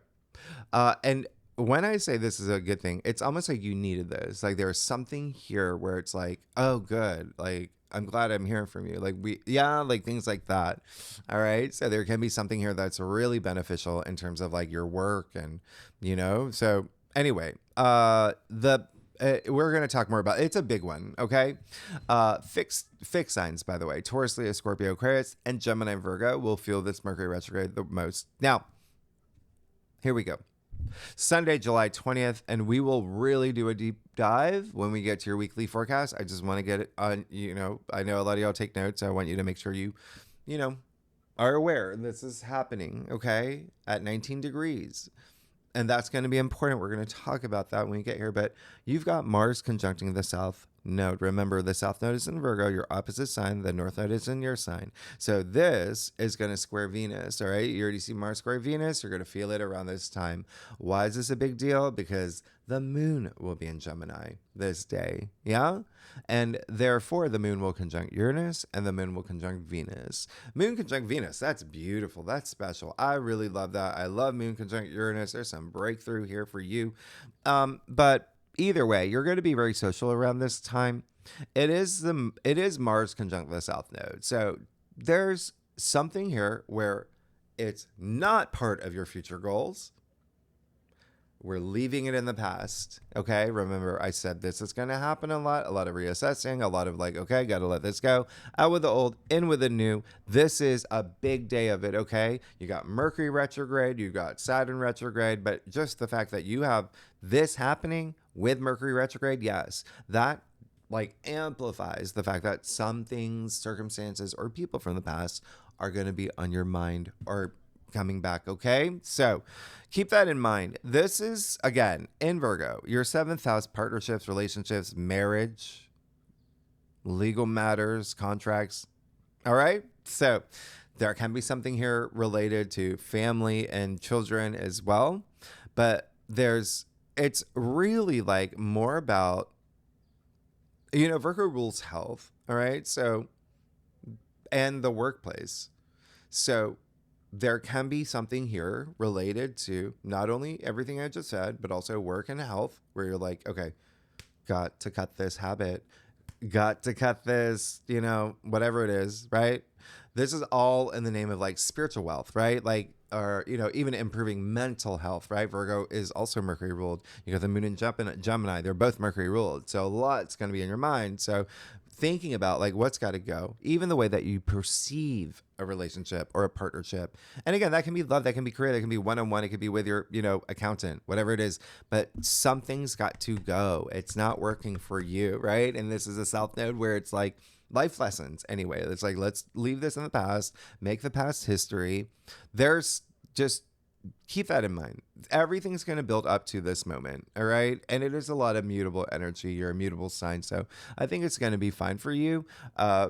and when I say this is a good thing, it's almost like you needed this. Like there's something here where it's like, oh, good. Like, I'm glad I'm hearing from you. Like like things like that. All right. So there can be something here that's really beneficial in terms of like your work and, you know, so anyway, we're going to talk more about it's a big one. Okay. Fixed signs, by the way, Taurus, Leo, Scorpio, Aquarius, and Gemini and Virgo will feel this Mercury retrograde the most. Now, here we go. Sunday, July 20th, and we will really do a deep dive when we get to your weekly forecast. I just want to get it on, you know, I know a lot of y'all take notes. I want you to make sure you are aware this is happening, okay, at 19 degrees. And that's going to be important. We're going to talk about that when we get here. But you've got Mars conjuncting the South Node. Remember, the South Node is in Virgo, your opposite sign. The North Node is in your sign. So this is going to square Venus, all right? You already see Mars square Venus. You're going to feel it around this time. Why is this a big deal? Because the moon will be in Gemini this day, yeah? And therefore, the moon will conjunct Uranus and the moon will conjunct Venus. Moon conjunct Venus, that's beautiful. That's special. I really love that. I love moon conjunct Uranus. There's some breakthrough here for you. But either way, you're going to be very social around this time. It is Mars conjunct the South Node. So there's something here where it's not part of your future goals. We're leaving it in the past. Okay. Remember, I said this is going to happen a lot of reassessing, a lot of like, okay, got to let this go. Out with the old, in with the new. This is a big day of it. Okay. You got Mercury retrograde, you got Saturn retrograde, but just the fact that you have this happening with Mercury retrograde, yes, that like amplifies the fact that some things, circumstances, or people from the past are going to be on your mind or coming back. Okay. So keep that in mind. This is, again, in Virgo, your 7th house, partnerships, relationships, marriage, legal matters, contracts. All right. So there can be something here related to family and children as well. But it's really like more about, Virgo rules health. All right. So, and the workplace. So there can be something here related to not only everything I just said, but also work and health, where you're like, okay, got to cut this habit, got to cut this, whatever it is, right? This is all in the name of like spiritual wealth, right? Like, or, even improving mental health, right? Virgo is also Mercury ruled. You got the moon in Gemini. They're both Mercury ruled. So a lot's going to be in your mind. So thinking about like what's got to go, even the way that you perceive a relationship or a partnership. And again, that can be love, that can be career, that can be one-on-one, it could be with your, accountant, whatever it is, but something's got to go. It's not working for you, right? And this is a South Node where it's like life lessons anyway. It's like, let's leave this in the past, make the past history. There's just keep that in mind. Everything's going to build up to this moment. All right. And it is a lot of mutable energy. You're a mutable sign. So I think it's going to be fine for you.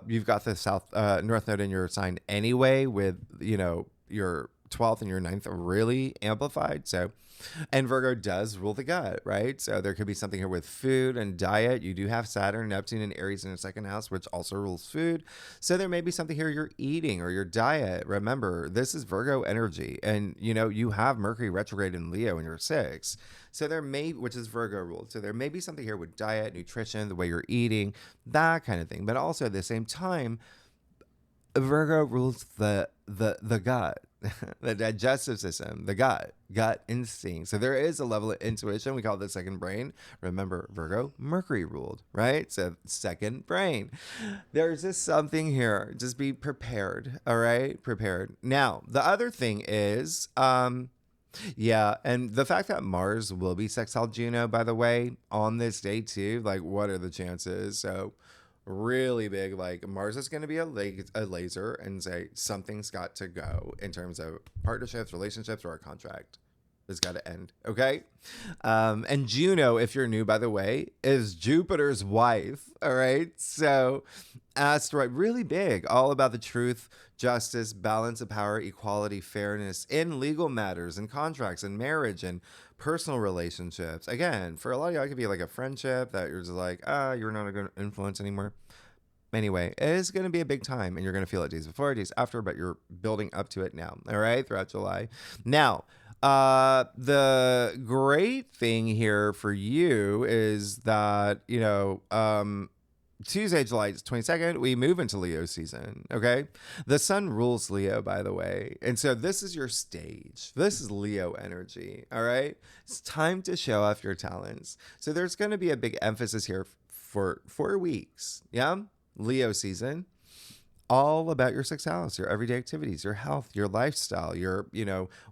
You've got the North Node in your sign anyway, with, your 12th and your 9th are really amplified. So, and Virgo does rule the gut, right? So there could be something here with food and diet. You do have Saturn, Neptune, and Aries in your second house, which also rules food. So there may be something here you're eating or your diet. Remember, this is Virgo energy. And, you have Mercury retrograde in Leo in your 6th. So which is Virgo ruled. So there may be something here with diet, nutrition, the way you're eating, that kind of thing. But also at the same time, Virgo rules the gut, the digestive system, the gut instinct. So there is a level of intuition. We call it the second brain. Remember, Virgo, Mercury ruled, right? So second brain. There's just something here. Just be prepared. All right. Prepared. Now, the other thing is, yeah, and the fact that Mars will be sextile Juno, by the way, on this day too, like what are the chances? So really big, like Mars is going to be a laser and say something's got to go in terms of partnerships, relationships, or a contract. It's got to end. Okay. And Juno, if you're new, by the way, is Jupiter's wife. All right. So asteroid, really big, all about the truth, justice, balance of power, equality, fairness in legal matters and contracts and marriage and personal relationships. Again, for a lot of y'all, it could be like a friendship that you're just like, you're not a good influence anymore. Anyway, it is going to be a big time, and you're going to feel it days before, days after, but you're building up to it now. All right, throughout July. Now, the great thing here for you is that, Tuesday, July 22nd, we move into Leo season, okay? The sun rules Leo, by the way. And so this is your stage. This is Leo energy, all right? It's time to show off your talents. So there's going to be a big emphasis here for 4 weeks, yeah? Leo season, all about your 6th house, your everyday activities, your health, your lifestyle, your,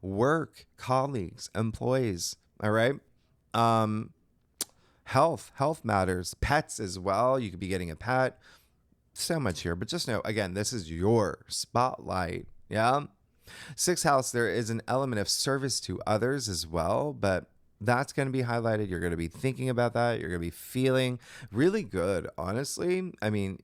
work, colleagues, employees, all right? Health matters, pets as well. You could be getting a pet, so much here, but just know, again, this is your spotlight. Yeah. 6th house, there is an element of service to others as well, but that's going to be highlighted. You're going to be thinking about that. You're going to be feeling really good. Honestly, I mean,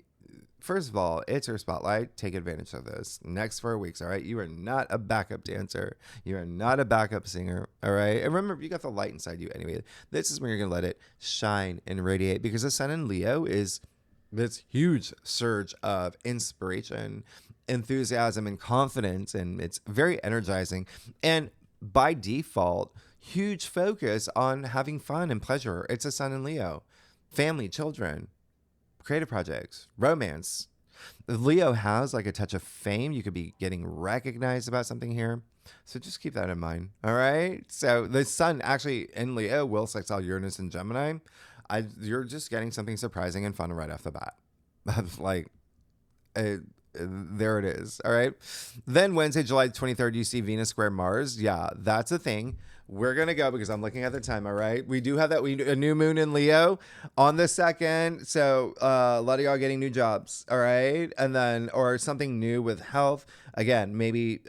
first of all, it's your spotlight. Take advantage of this. Next 4 weeks, all right? You are not a backup dancer. You are not a backup singer, all right? And remember, you got the light inside you anyway. This is when you're going to let it shine and radiate, because the sun in Leo is this huge surge of inspiration, enthusiasm, and confidence, and it's very energizing. And by default, huge focus on having fun and pleasure. It's a sun in Leo. Family, children, creative projects, romance. Leo has like a touch of fame. You could be getting recognized about something here. So just keep that in mind. All right. So the sun actually in Leo will sextile Uranus and Gemini. You're just getting something surprising and fun right off the bat. Like, there it is. All right. Then Wednesday, July 23rd, you see Venus square Mars. Yeah, that's a thing. We're going to go because I'm looking at the time. All right. We do have a new moon in Leo on the 2nd. So a lot of y'all getting new jobs. All right. And then, or something new with health. Again, maybe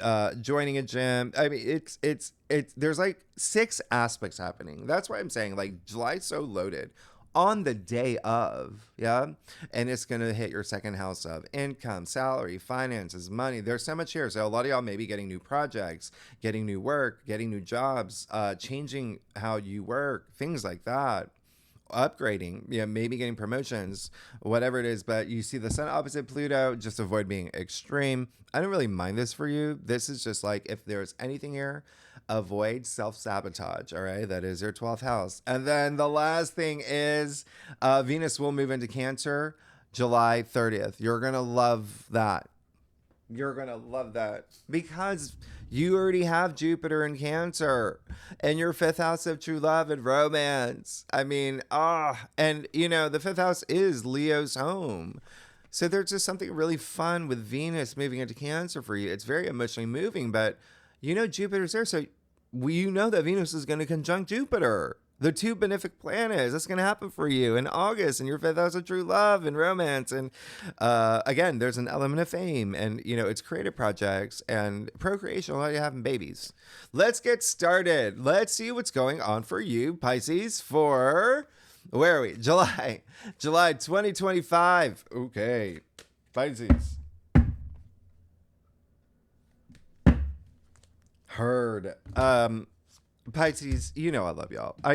joining a gym. I mean, it's there's like 6 aspects happening. That's why I'm saying like July's so loaded on the day of, yeah? And it's going to hit your 2nd house of income, salary, finances, money. There's so much here. So a lot of y'all may be getting new projects, getting new work, getting new jobs, changing how you work, things like that. upgrading, maybe getting promotions, whatever it is. But you see the sun opposite Pluto, just avoid being extreme. I don't really mind this for you. This is just like, if there's anything here, avoid self-sabotage. All right, that is your 12th house. And then the last thing is Venus will move into Cancer July 30th. You're gonna love that. You're going to love that because you already have Jupiter in Cancer and your 5th house of true love and romance. I mean, and the 5th house is Leo's home. So there's just something really fun with Venus moving into Cancer for you. It's very emotionally moving, but Jupiter's there. So you know that Venus is going to conjunct Jupiter. The two benefic planets. That's going to happen for you in August in your 5th house of true love and romance. And again, there's an element of fame and, it's creative projects and procreation while you're having babies. Let's get started. Let's see what's going on for you, Pisces, for, where are we? July 2025. Okay. Pisces. Heard. Pisces, I love y'all. I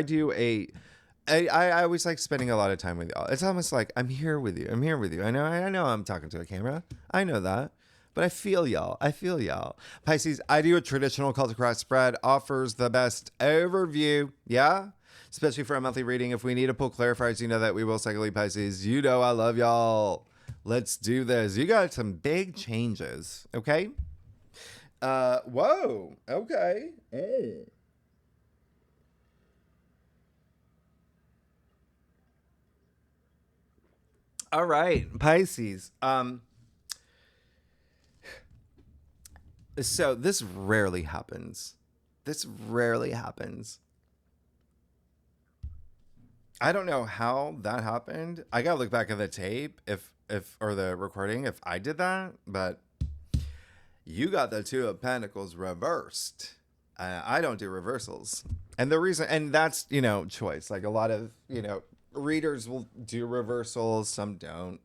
always like spending a lot of time with y'all. It's almost like I'm here with you. I know I'm talking to a camera. I know that. But I feel y'all. Pisces, I do a traditional cult across spread, offers the best overview. Yeah? Especially for a monthly reading. If we need to pull clarifiers, you know that we will cycle Pisces. I love y'all. Let's do this. You got some big changes. Okay? Whoa. Okay. Hey. All right, Pisces. So this rarely happens. I don't know how that happened. I gotta look back at the tape or the recording if I did that, but you got the Two of Pentacles reversed. I don't do reversals. And the reason, and that's, choice. Like a lot of, readers will do reversals, some don't.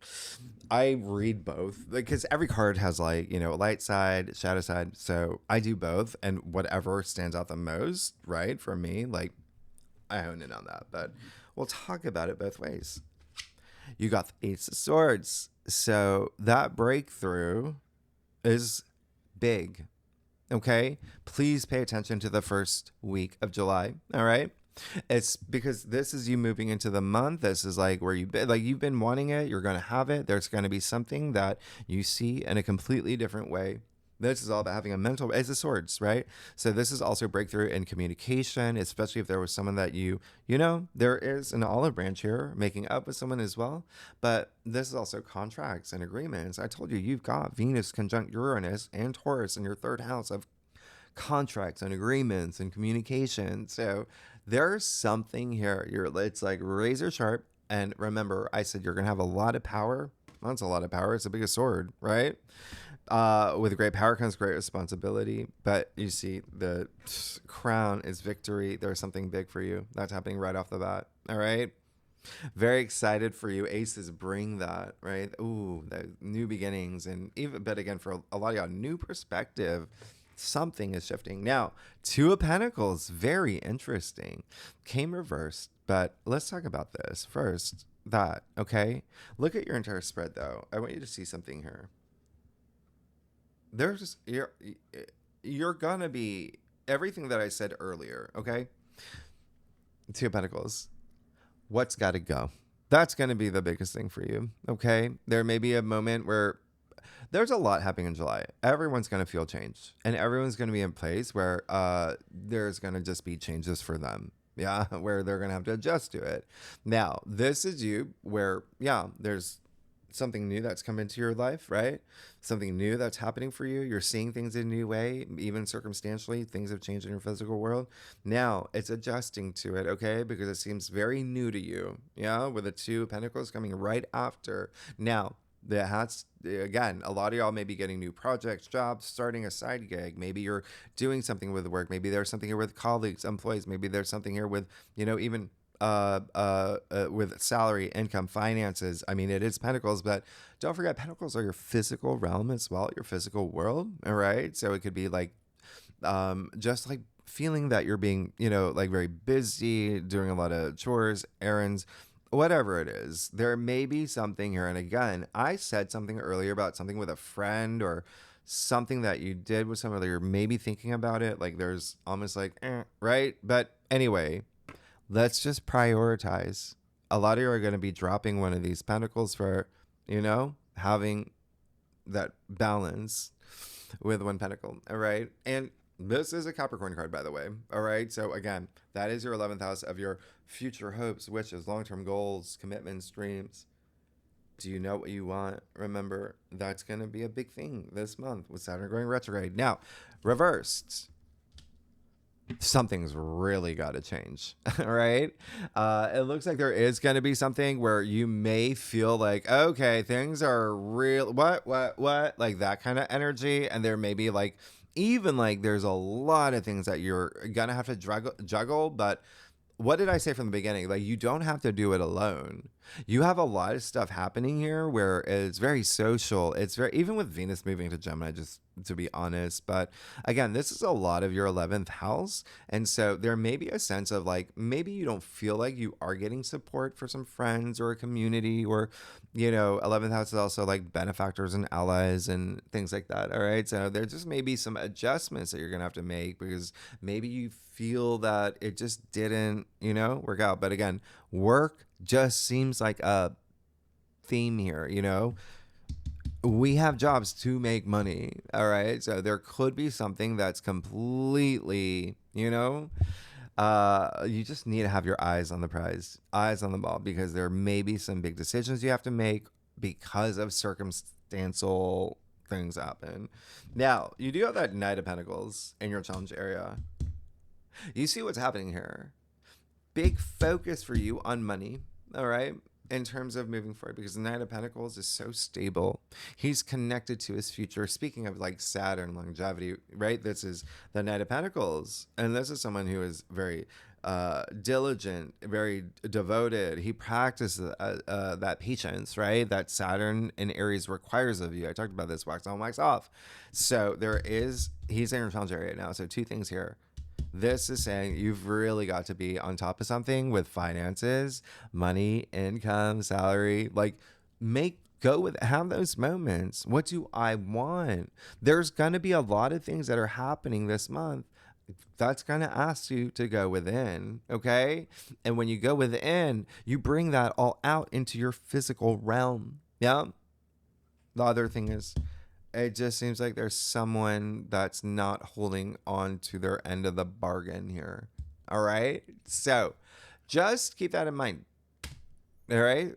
I read both because every card has like, a light side, shadow side. So I do both, and whatever stands out the most, right? For me, like I hone in on that, but we'll talk about it both ways. You got the Ace of Swords. So that breakthrough is big. Okay. Please pay attention to the first week of July. All right. It's because this is you moving into the month. This is like where you've been wanting it. You're going to have it. There's going to be something that you see in a completely different way. This is all about having a mental Ace of Swords, right? So this is also breakthrough in communication, especially if there was someone that there is an olive branch here making up with someone as well. But this is also contracts and agreements. I told you, you've got Venus conjunct Uranus and Taurus in your 3rd house of contracts and agreements and communication. So there's something here. It's like razor sharp. And remember, I said you're going to have a lot of power. That's a lot of power. It's the biggest sword, right? With great power comes great responsibility. But you see, the crown is victory. There's something big for you. That's happening right off the bat. All right? Very excited for you. Aces bring that, right? Ooh, the new beginnings. But again, for a lot of y'all, new perspective. Something is shifting. Now, Two of Pentacles, very interesting. Came reversed, but let's talk about this first. Okay? Look at your entire spread, though. I want you to see something here. You're gonna be everything that I said earlier, okay? Two of Pentacles. What's got to go? That's going to be the biggest thing for you, okay? There may be a moment where there's a lot happening in July. Everyone's going to feel change, and everyone's going to be in place where there's going to just be changes for them. Yeah, where they're going to have to adjust to it. Now, this is you where, there's something new that's come into your life, right? Something new that's happening for you. You're seeing things in a new way, even circumstantially. Things have changed in your physical world. Now it's adjusting to it, okay? Because it seems very new to you, with the Two of Pentacles coming right after. Now, that has, again, a lot of y'all may be getting new projects, jobs, starting a side gig. Maybe you're doing something with work. Maybe there's something here with colleagues, employees. Maybe there's something here with, even with salary, income, finances. I mean, it is Pentacles, but don't forget, Pentacles are your physical realm as well, your physical world. All right. So it could be like, just like feeling that you're being, like very busy, doing a lot of chores, errands, whatever it is, there may be something here. And again, I said something earlier about something with a friend or something that you did with someone that you're maybe thinking about it. Like there's almost like, right? But anyway, let's just prioritize. A lot of you are going to be dropping one of these pentacles for, having that balance with one pentacle. All right. And this is a Capricorn card, by the way. All right. So again, that is your 11th house of your future hopes, wishes, long-term goals, commitments, dreams. Do you know what you want? Remember, that's going to be a big thing this month with Saturn going retrograde. Now, reversed. Something's really got to change. All right. It looks like there is going to be something where you may feel like, okay, things are real. What, like that kind of energy. And there may be like, even like there's a lot of things that you're going to have to juggle. But what did I say from the beginning? Like, you don't have to do it alone. You have a lot of stuff happening here where it's very social. It's very, even with Venus moving to Gemini, just to be honest. But again, this is a lot of your 11th house. And so there may be a sense of like, maybe you don't feel like you are getting support for some friends or a community, or, 11th house is also like benefactors and allies and things like that. All right. So there just may be some adjustments that you're going to have to make because maybe you feel that it just didn't, work out. But again, work just seems like a theme here. We have jobs to make money. All right. So there could be something that's completely, you just need to have your eyes on the prize, eyes on the ball, because there may be some big decisions you have to make because of circumstantial things happen. Now, you do have that Knight of Pentacles in your challenge area. You see what's happening here. Big focus for you on money, all right, in terms of moving forward, because the Knight of Pentacles is so stable. He's connected to his future. Speaking of like Saturn, longevity, right? This is the Knight of Pentacles. And this is someone who is very diligent, very devoted. He practices that patience, right? That Saturn in Aries requires of you. I talked about this, wax on, wax off. So he's in your challenge area now. So two things here. This is saying you've really got to be on top of something with finances, money, income, salary. Like, have those moments. What do I want? There's going to be a lot of things that are happening this month that's going to ask you to go within. Okay. And when you go within, you bring that all out into your physical realm. Yeah. The other thing is, it just seems like there's someone that's not holding on to their end of the bargain here. All right. So just keep that in mind. All right.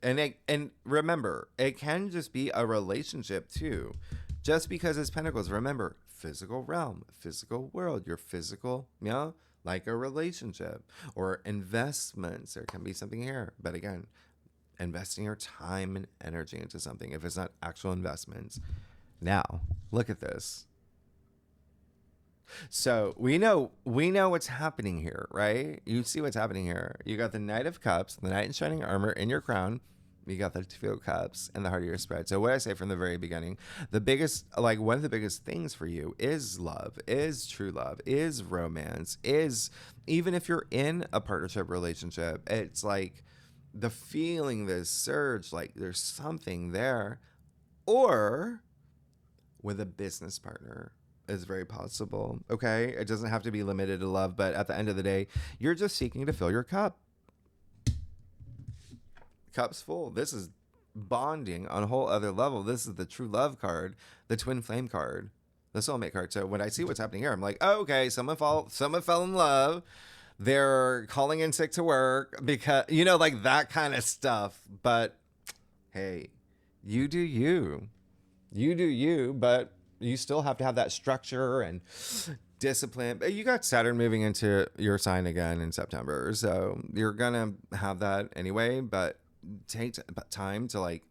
And remember, it can just be a relationship too. Just because it's pentacles, remember, physical realm, physical world, your physical, like a relationship or investments. There can be something here. But again, investing your time and energy into something if it's not actual investments. Now, look at this. So we know what's happening here, right? You see what's happening here. You got the Knight of Cups, the Knight in Shining Armor in your crown. You got the Two of Cups and the Heart of your spread. So what I say from the very beginning, one of the biggest things for you is love, is true love, is romance, is even if you're in a partnership relationship, it's like the feeling, this surge, like there's something there. Or with a business partner is very possible. Okay. It doesn't have to be limited to love, but at the end of the day, you're just seeking to fill your cup. Cup's full. This is bonding on a whole other level. This is the true love card, the twin flame card, the soulmate card. So when I see what's happening here, I'm like, oh, okay, someone fell in love. They're calling in sick to work because, like that kind of stuff. But hey, you do you. You do you, but you still have to have that structure and discipline. You got Saturn moving into your sign again in September. So you're going to have that anyway, but take time to like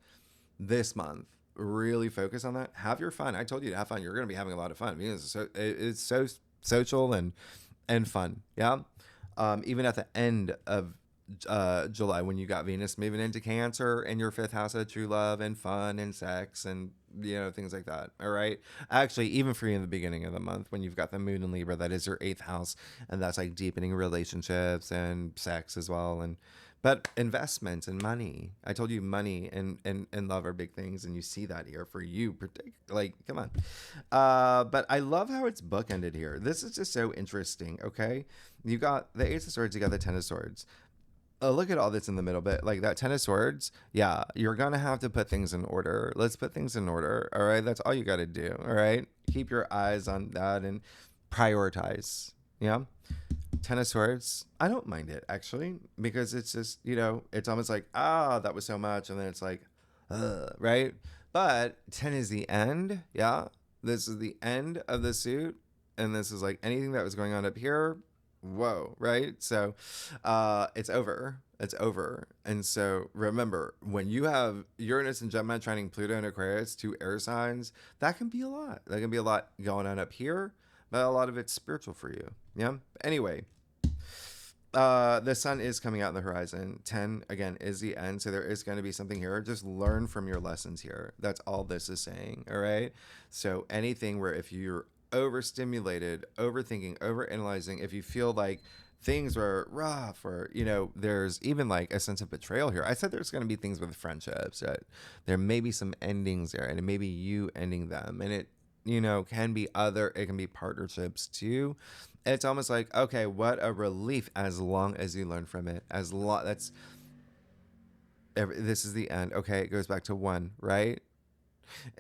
this month, really focus on that. Have your fun. I told you to have fun. You're going to be having a lot of fun. It's so social and fun. Yeah. Even at the end of July, when you got Venus moving into Cancer in your fifth house of true love and fun and sex and things like that. All right. Actually, even for you in the beginning of the month when you've got the moon in Libra, that is your eighth house, and that's like deepening relationships and sex as well. And but investments and money. I told you money and love are big things, and you see that here for you. Like, come on. But I love how it's bookended here. This is just so interesting. Okay, you got the Ace of Swords, you got the Ten of Swords. Look at all this in the middle bit, like that Ten of Swords. Yeah, you're gonna have to put things in order. Let's put things in order. All right, that's all you got to do. All right, keep your eyes on that and prioritize. Yeah, Ten of Swords. I don't mind it actually because it's just it's almost like that was so much, and then it's like, right. But 10 is the end. Yeah, this is the end of the suit, and this is like anything that was going on up here. Whoa, right? So it's over. It's over. And so remember, when you have Uranus and Gemini trining Pluto and Aquarius, two air signs, that can be a lot. That can be a lot going on up here, but a lot of it's spiritual for you. Yeah. Anyway, the sun is coming out in the horizon. 10 again is the end, so there is going to be something here. Just learn from your lessons here. That's all this is saying. All right. So anything where if you're overstimulated, overthinking, overanalyzing, if you feel like things are rough, or there's even like a sense of betrayal here. I said there's going to be things with friendships, right? There may be some endings there, and it may be you ending them, and it can be it can be partnerships too. It's almost like, okay, what a relief, as long as you learn from it. This is the end. Okay, it goes back to one, right?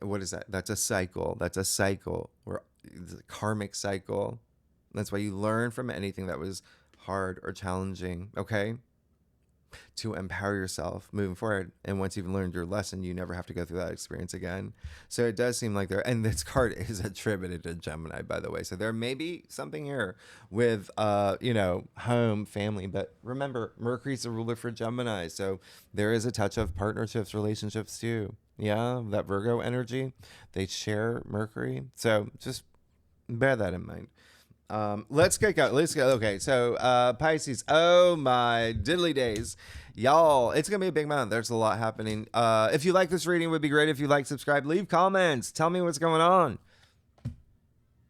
What is that? That's a cycle. That's a cycle. It's a karmic cycle. That's why you learn from anything that was hard or challenging, okay? To empower yourself moving forward. And once you've learned your lesson, you never have to go through that experience again. So it does seem like and this card is attributed to Gemini, by the way. So there may be something here with, home, family. But remember, Mercury's the ruler for Gemini. So there is a touch of partnerships, relationships too. Yeah, that Virgo energy, they share Mercury. So just bear that in mind. Let's go. Okay, so Pisces. Oh my diddly days, y'all! It's gonna be a big month. There's a lot happening. If you like this reading, it would be great if you like, subscribe, leave comments, tell me what's going on.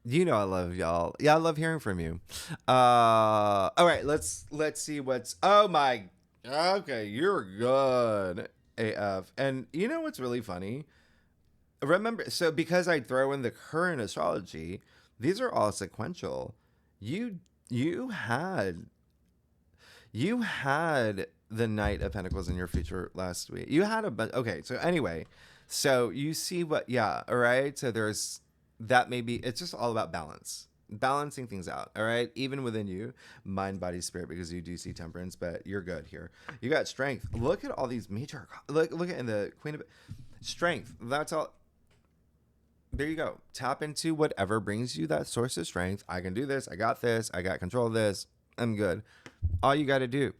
I love y'all. Yeah, I love hearing from you. All right, let's see what's. Oh my. Okay, you're good. AF. And you know what's really funny? Remember, so because I throw in the current astrology, these are all sequential. You had the Knight of Pentacles in your future last week. You had a bunch. Okay, so anyway, so you see what? Yeah, all right. So there's that. Maybe it's just all about balance. Balancing things out, all right, even within you, mind, body, spirit, because you do see Temperance, but you're good here. You got Strength. Look at all these major. Look at in the Queen of Strength. That's all. There you go. Tap into whatever brings you that source of strength. I can do this. I got this. I got control of this. I'm good. All you got to do.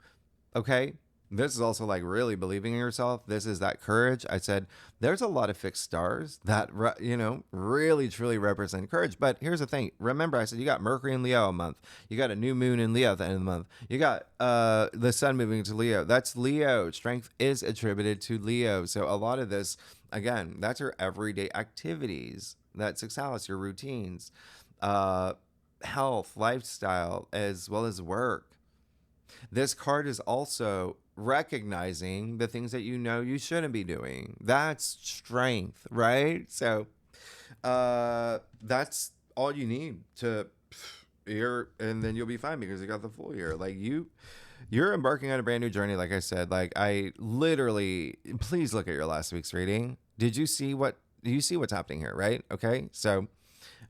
Okay. This is also like really believing in yourself. This is that courage. I said there's a lot of fixed stars that, really truly represent courage. But here's the thing. Remember, I said you got Mercury in Leo a month. You got a new moon in Leo at the end of the month. You got the sun moving to Leo. That's Leo. Strength is attributed to Leo. So a lot of this, again, that's your everyday activities. That's success, your routines, health, lifestyle, as well as work. This card is also recognizing the things that you shouldn't be doing. That's strength, right? So that's all you need to and then you'll be fine because you got the full year. Like you're embarking on a brand new journey. Like I said, like I literally, please look at your last week's reading. Did you see what's happening here, right? Okay. So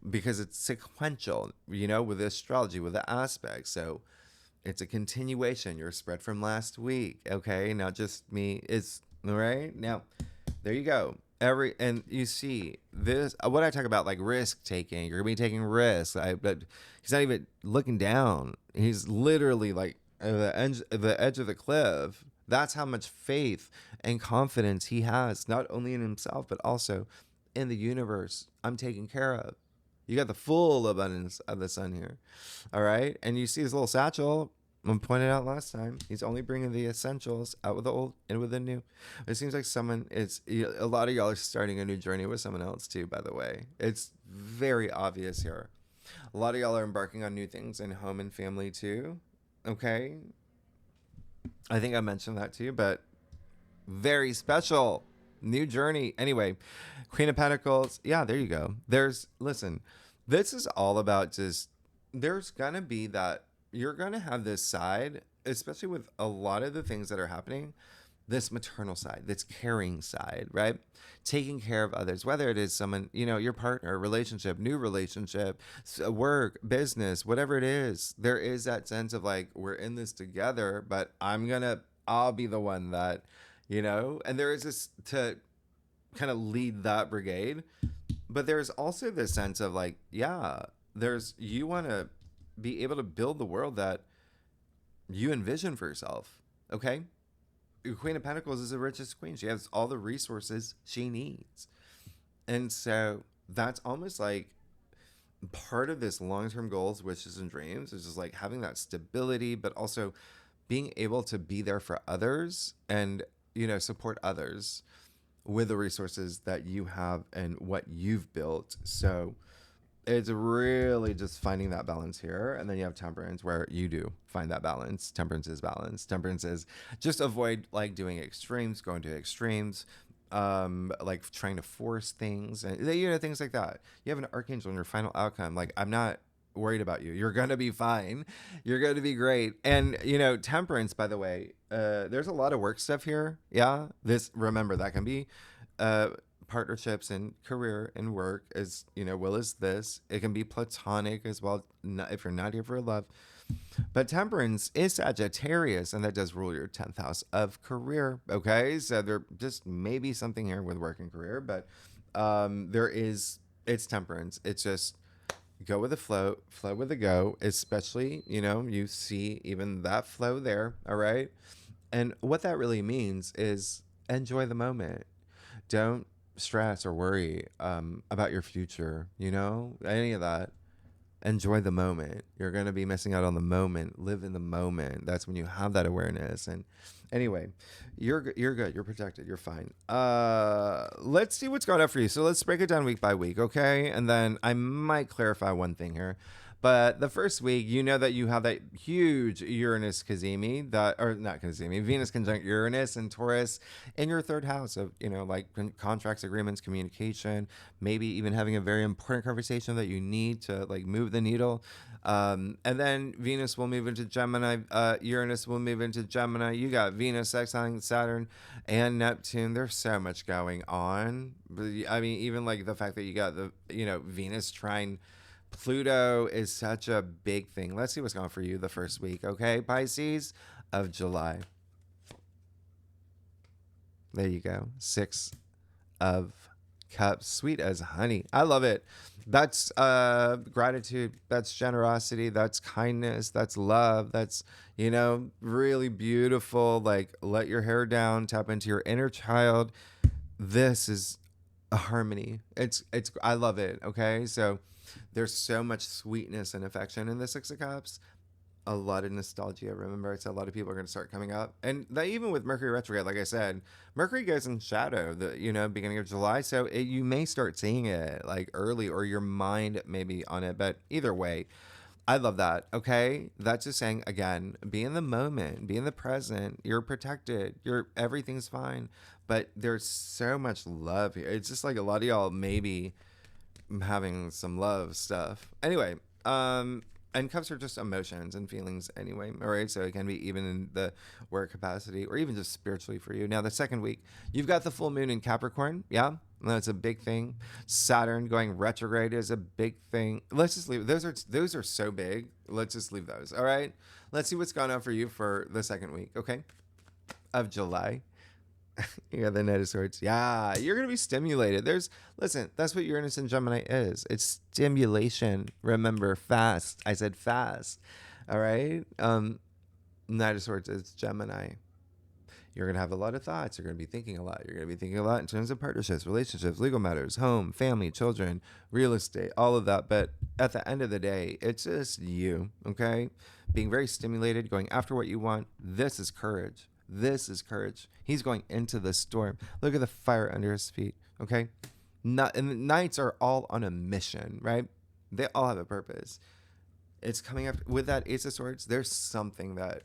because it's sequential, with astrology, with the aspects. So it's a continuation. Your spread from last week. Okay. Not just me. It's all right. Now, there you go. And you see this, what I talk about, like risk taking. You're going to be taking risks. But he's not even looking down. He's literally like the edge of the cliff. That's how much faith and confidence he has, not only in himself, but also in the universe. I'm taken care of. You got the full abundance of the sun here. All right. And you see his little satchel. I pointed out last time, he's only bringing the essentials out with the old and with the new. It seems like a lot of y'all are starting a new journey with someone else too, by the way. It's very obvious here. A lot of y'all are embarking on new things in home and family too. Okay. I think I mentioned that to you, but very special new journey. Anyway, Queen of Pentacles. Yeah, there you go. Listen, this is all about there's going to be that you're going to have this side, especially with a lot of the things that are happening, this maternal side, this caring side, right? Taking care of others, whether it is someone, your partner, relationship, new relationship, work, business, whatever it is. There is that sense of like, we're in this together, but I'll be the one that, and there is this to kind of lead that brigade. But there's also this sense of like, you want to be able to build the world that you envision for yourself. Okay. Queen of Pentacles is the richest queen. She has all the resources she needs. And so that's almost like part of this long-term goals, wishes, and dreams is just like having that stability, but also being able to be there for others and, support others with the resources that you have and what you've built. So it's really just finding that balance here. And then you have Temperance, where you do find that balance. Temperance is balance. Temperance is just avoid like doing extremes, going to extremes, like trying to force things and things like that. You have an Archangel in your final outcome. Like, I'm not worried about you. You're going to be fine. You're going to be great. And, Temperance, by the way, there's a lot of work stuff here. Yeah. Remember, that can be, partnerships and career and work as will is this. It can be platonic as well, if you're not here for love. But Temperance is Sagittarius, and that does rule your 10th house of career. Okay, so there just may be something here with work and career, but it's Temperance. It's just go with the flow with the go, especially you see even that flow there. All right, and what that really means is enjoy the moment. Don't stress or worry about your future, any of that. Enjoy the moment. You're going to be missing out on the moment. Live in the moment. That's when you have that awareness. And anyway, you're good. You're protected. You're fine. Let's see what's going on for you. So let's break it down week by week, okay? And then I might clarify one thing here. But the first week, that you have that huge Uranus Cazimi, Venus conjunct Uranus and Taurus in your third house of, like contracts, agreements, communication, maybe even having a very important conversation that you need to like move the needle. And then Venus will move into Gemini, Uranus will move into Gemini. You got Venus exiling Saturn and Neptune. There's so much going on. I mean, even like the fact that you got the, Venus trine Pluto is such a big thing. Let's see what's going on for you the first week, okay? Pisces of July. There you go. 6 of Cups. Sweet as honey. I love it. That's gratitude. That's generosity. That's kindness. That's love. That's, really beautiful. Like, let your hair down. Tap into your inner child. This is a harmony. I love it, okay? So there's so much sweetness and affection in the 6 of Cups. A lot of nostalgia. Remember, I said a lot of people are going to start coming up. And that even with Mercury retrograde, like I said, Mercury goes in shadow, beginning of July. So you may start seeing it like early, or your mind may be on it. But either way, I love that. Okay. That's just saying, again, be in the moment, be in the present. You're protected. Everything's fine. But there's so much love here. It's just like a lot of y'all maybe having some love stuff. Anyway, and Cups are just emotions and feelings anyway. All right. So it can be even in the work capacity or even just spiritually for you. Now, the second week, you've got the full moon in Capricorn. Yeah. That's a big thing. Saturn going retrograde is a big thing. Let's just leave. Those are so big. Let's just leave those. All right. Let's see what's going on for you for the second week. Okay. Of July. You got the Knight of Swords. Yeah, you're going to be stimulated. Listen, that's what Uranus and Gemini is. It's stimulation. Remember, fast. I said fast. All right. Knight of Swords is Gemini. You're going to have a lot of thoughts. You're going to be thinking a lot. You're going to be thinking a lot in terms of partnerships, relationships, legal matters, home, family, children, real estate, all of that. But at the end of the day, it's just you. Okay. being very stimulated, going after what you want. This is courage. This is courage. He's going into the storm. Look at the fire under his feet. Okay. And the knights are all on a mission, right? They all have a purpose. It's coming up with that Ace of Swords. There's something that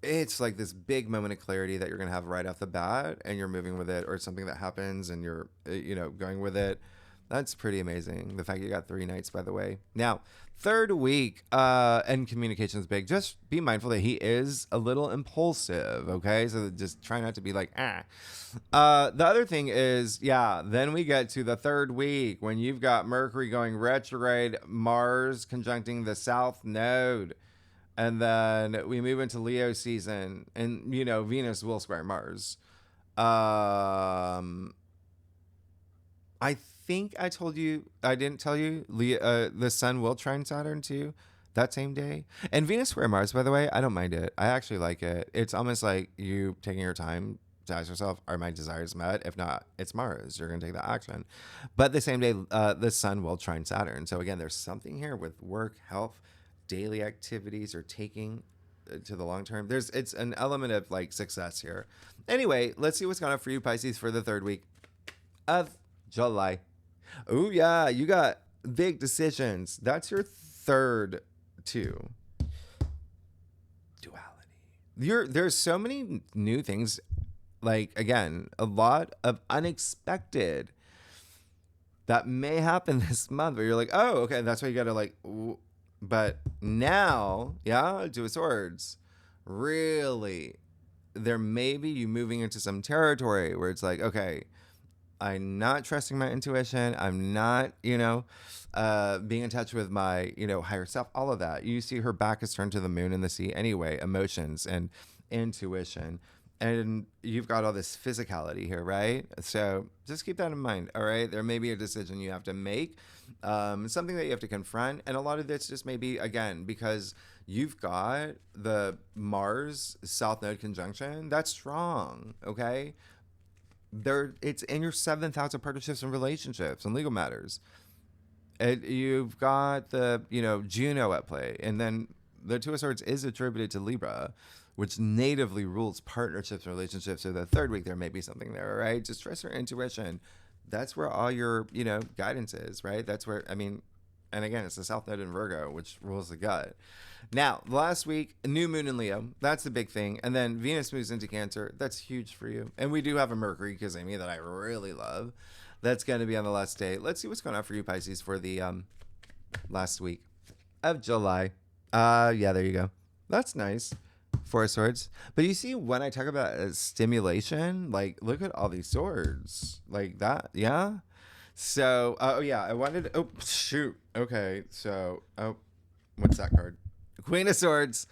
it's like this big moment of clarity that you're going to have right off the bat, and you're moving with it, or something that happens and you're, going with it. That's pretty amazing. The fact you got 3 nights, by the way. Now, third week, and communication is big. Just be mindful that he is a little impulsive, okay? So just try not to be like, ah. The other thing is, then we get to the third week when you've got Mercury going retrograde, Mars conjuncting the South Node. And then we move into Leo season, and, Venus will square Mars. I think I didn't tell you, the sun will trine Saturn too that same day. And Venus square Mars, by the way, I don't mind it. I actually like it. It's almost like you taking your time to ask yourself, are my desires met? If not, it's Mars. You're going to take that action. But the same day, the sun will trine Saturn. So again, there's something here with work, health, daily activities, or taking to the long term. It's an element of like success here. Anyway, let's see what's going on for you, Pisces, for the third week of July. Oh yeah, you got big decisions. That's your third two. Duality. There's so many new things. Like, again, a lot of unexpected that may happen this month where you're like, oh, okay, that's why you gotta like. But now, Two of Swords, really, there may be you moving into some territory where it's like, okay, I'm not trusting my intuition. I'm not, being in touch with my, higher self, all of that. You see her back is turned to the moon and the sea anyway, emotions and intuition. And you've got all this physicality here, right? So just keep that in mind, all right? There may be a decision you have to make, something that you have to confront. And a lot of this just may be, again, because you've got the Mars South Node conjunction. That's strong, okay? It's in your 7th house of partnerships and relationships and legal matters. You've got the, Juno at play. And then the Two of Swords is attributed to Libra, which natively rules partnerships and relationships. So the third week, there may be something there, right? Just trust your intuition. That's where all your, guidance is, right? That's where, and again, it's the South Node in Virgo, which rules the gut. Now, last week, new moon in Leo. That's the big thing. And then Venus moves into Cancer. That's huge for you. And we do have a Mercury, because that I really love. That's going to be on the last day. Let's see what's going on for you, Pisces, for the last week of July. There you go. That's nice. 4 of Swords. But you see, when I talk about stimulation, like, look at all these swords. Like that, yeah? So, I wanted... Oh, shoot. Okay, so... Oh, what's that card? Queen of Swords.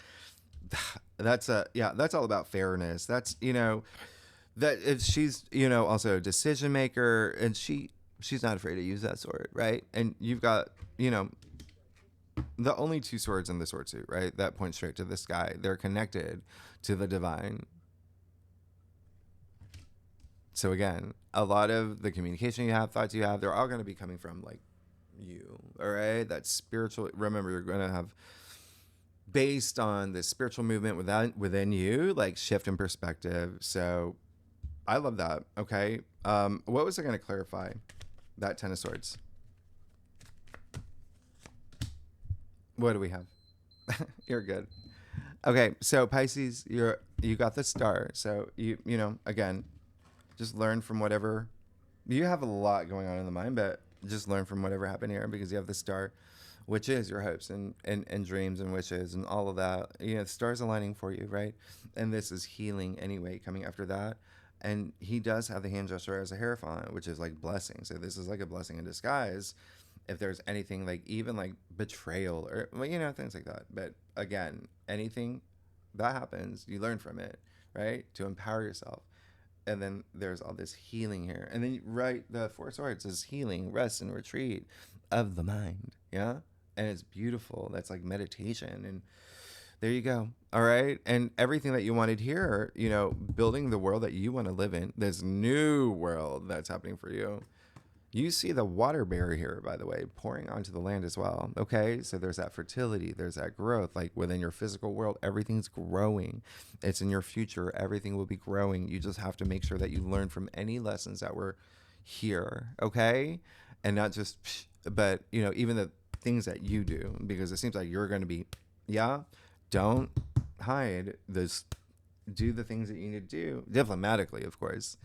That's all about fairness. That's, that if she's, also a decision maker, and she's not afraid to use that sword, right? And you've got, the only 2 swords in the sword suit, right? That point straight to the sky. They're connected to the divine. So again, a lot of the communication you have, thoughts you have, they're all going to be coming from like you, all right? That spiritual, remember, you're going to have, based on the spiritual movement within you, like shift in perspective. So I love that. Okay. What was I going to clarify? That 10 of Swords. What do we have? You're good. Okay, so Pisces, you got the star. So you again, just learn from whatever. You have a lot going on in the mind, but just learn from whatever happened here, because you have the star, which is your hopes and dreams and wishes and all of that. The stars aligning for you, right? And this is healing anyway, coming after that. And he does have the hand gesture as a Hierophant, which is like blessing. So this is like a blessing in disguise. If there's anything like even like betrayal or, things like that. But again, anything that happens, you learn from it, right? To empower yourself. And then there's all this healing here. And then, the 4 Swords is healing, rest, and retreat of the mind. Yeah. And it's beautiful. That's like meditation. And there you go. All right. And everything that you wanted here, building the world that you want to live in, this new world that's happening for you. You see the water barrier here, by the way, pouring onto the land as well. Okay, so there's that fertility, there's that growth. Like within your physical world, everything's growing. It's in your future, everything will be growing. You just have to make sure that you learn from any lessons that were here, okay? And not just, but even the things that you do, because it seems like you're going to be, don't hide this. Do the things that you need to do diplomatically, of course.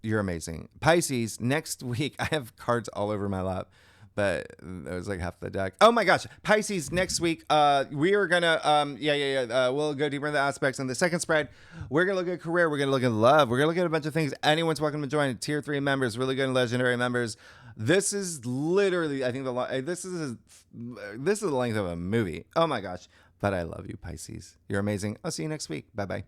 You're amazing. Pisces, next week, I have cards all over my lap, but that was like half the deck. Oh my gosh. Pisces, next week, we are going to, we'll go deeper into the aspects. In the second spread, we're going to look at career. We're going to look at love. We're going to look at a bunch of things. Anyone's welcome to join. Tier 3 members, really good and legendary members. This is literally, I think this is the length of a movie. Oh my gosh. But I love you, Pisces. You're amazing. I'll see you next week. Bye-bye.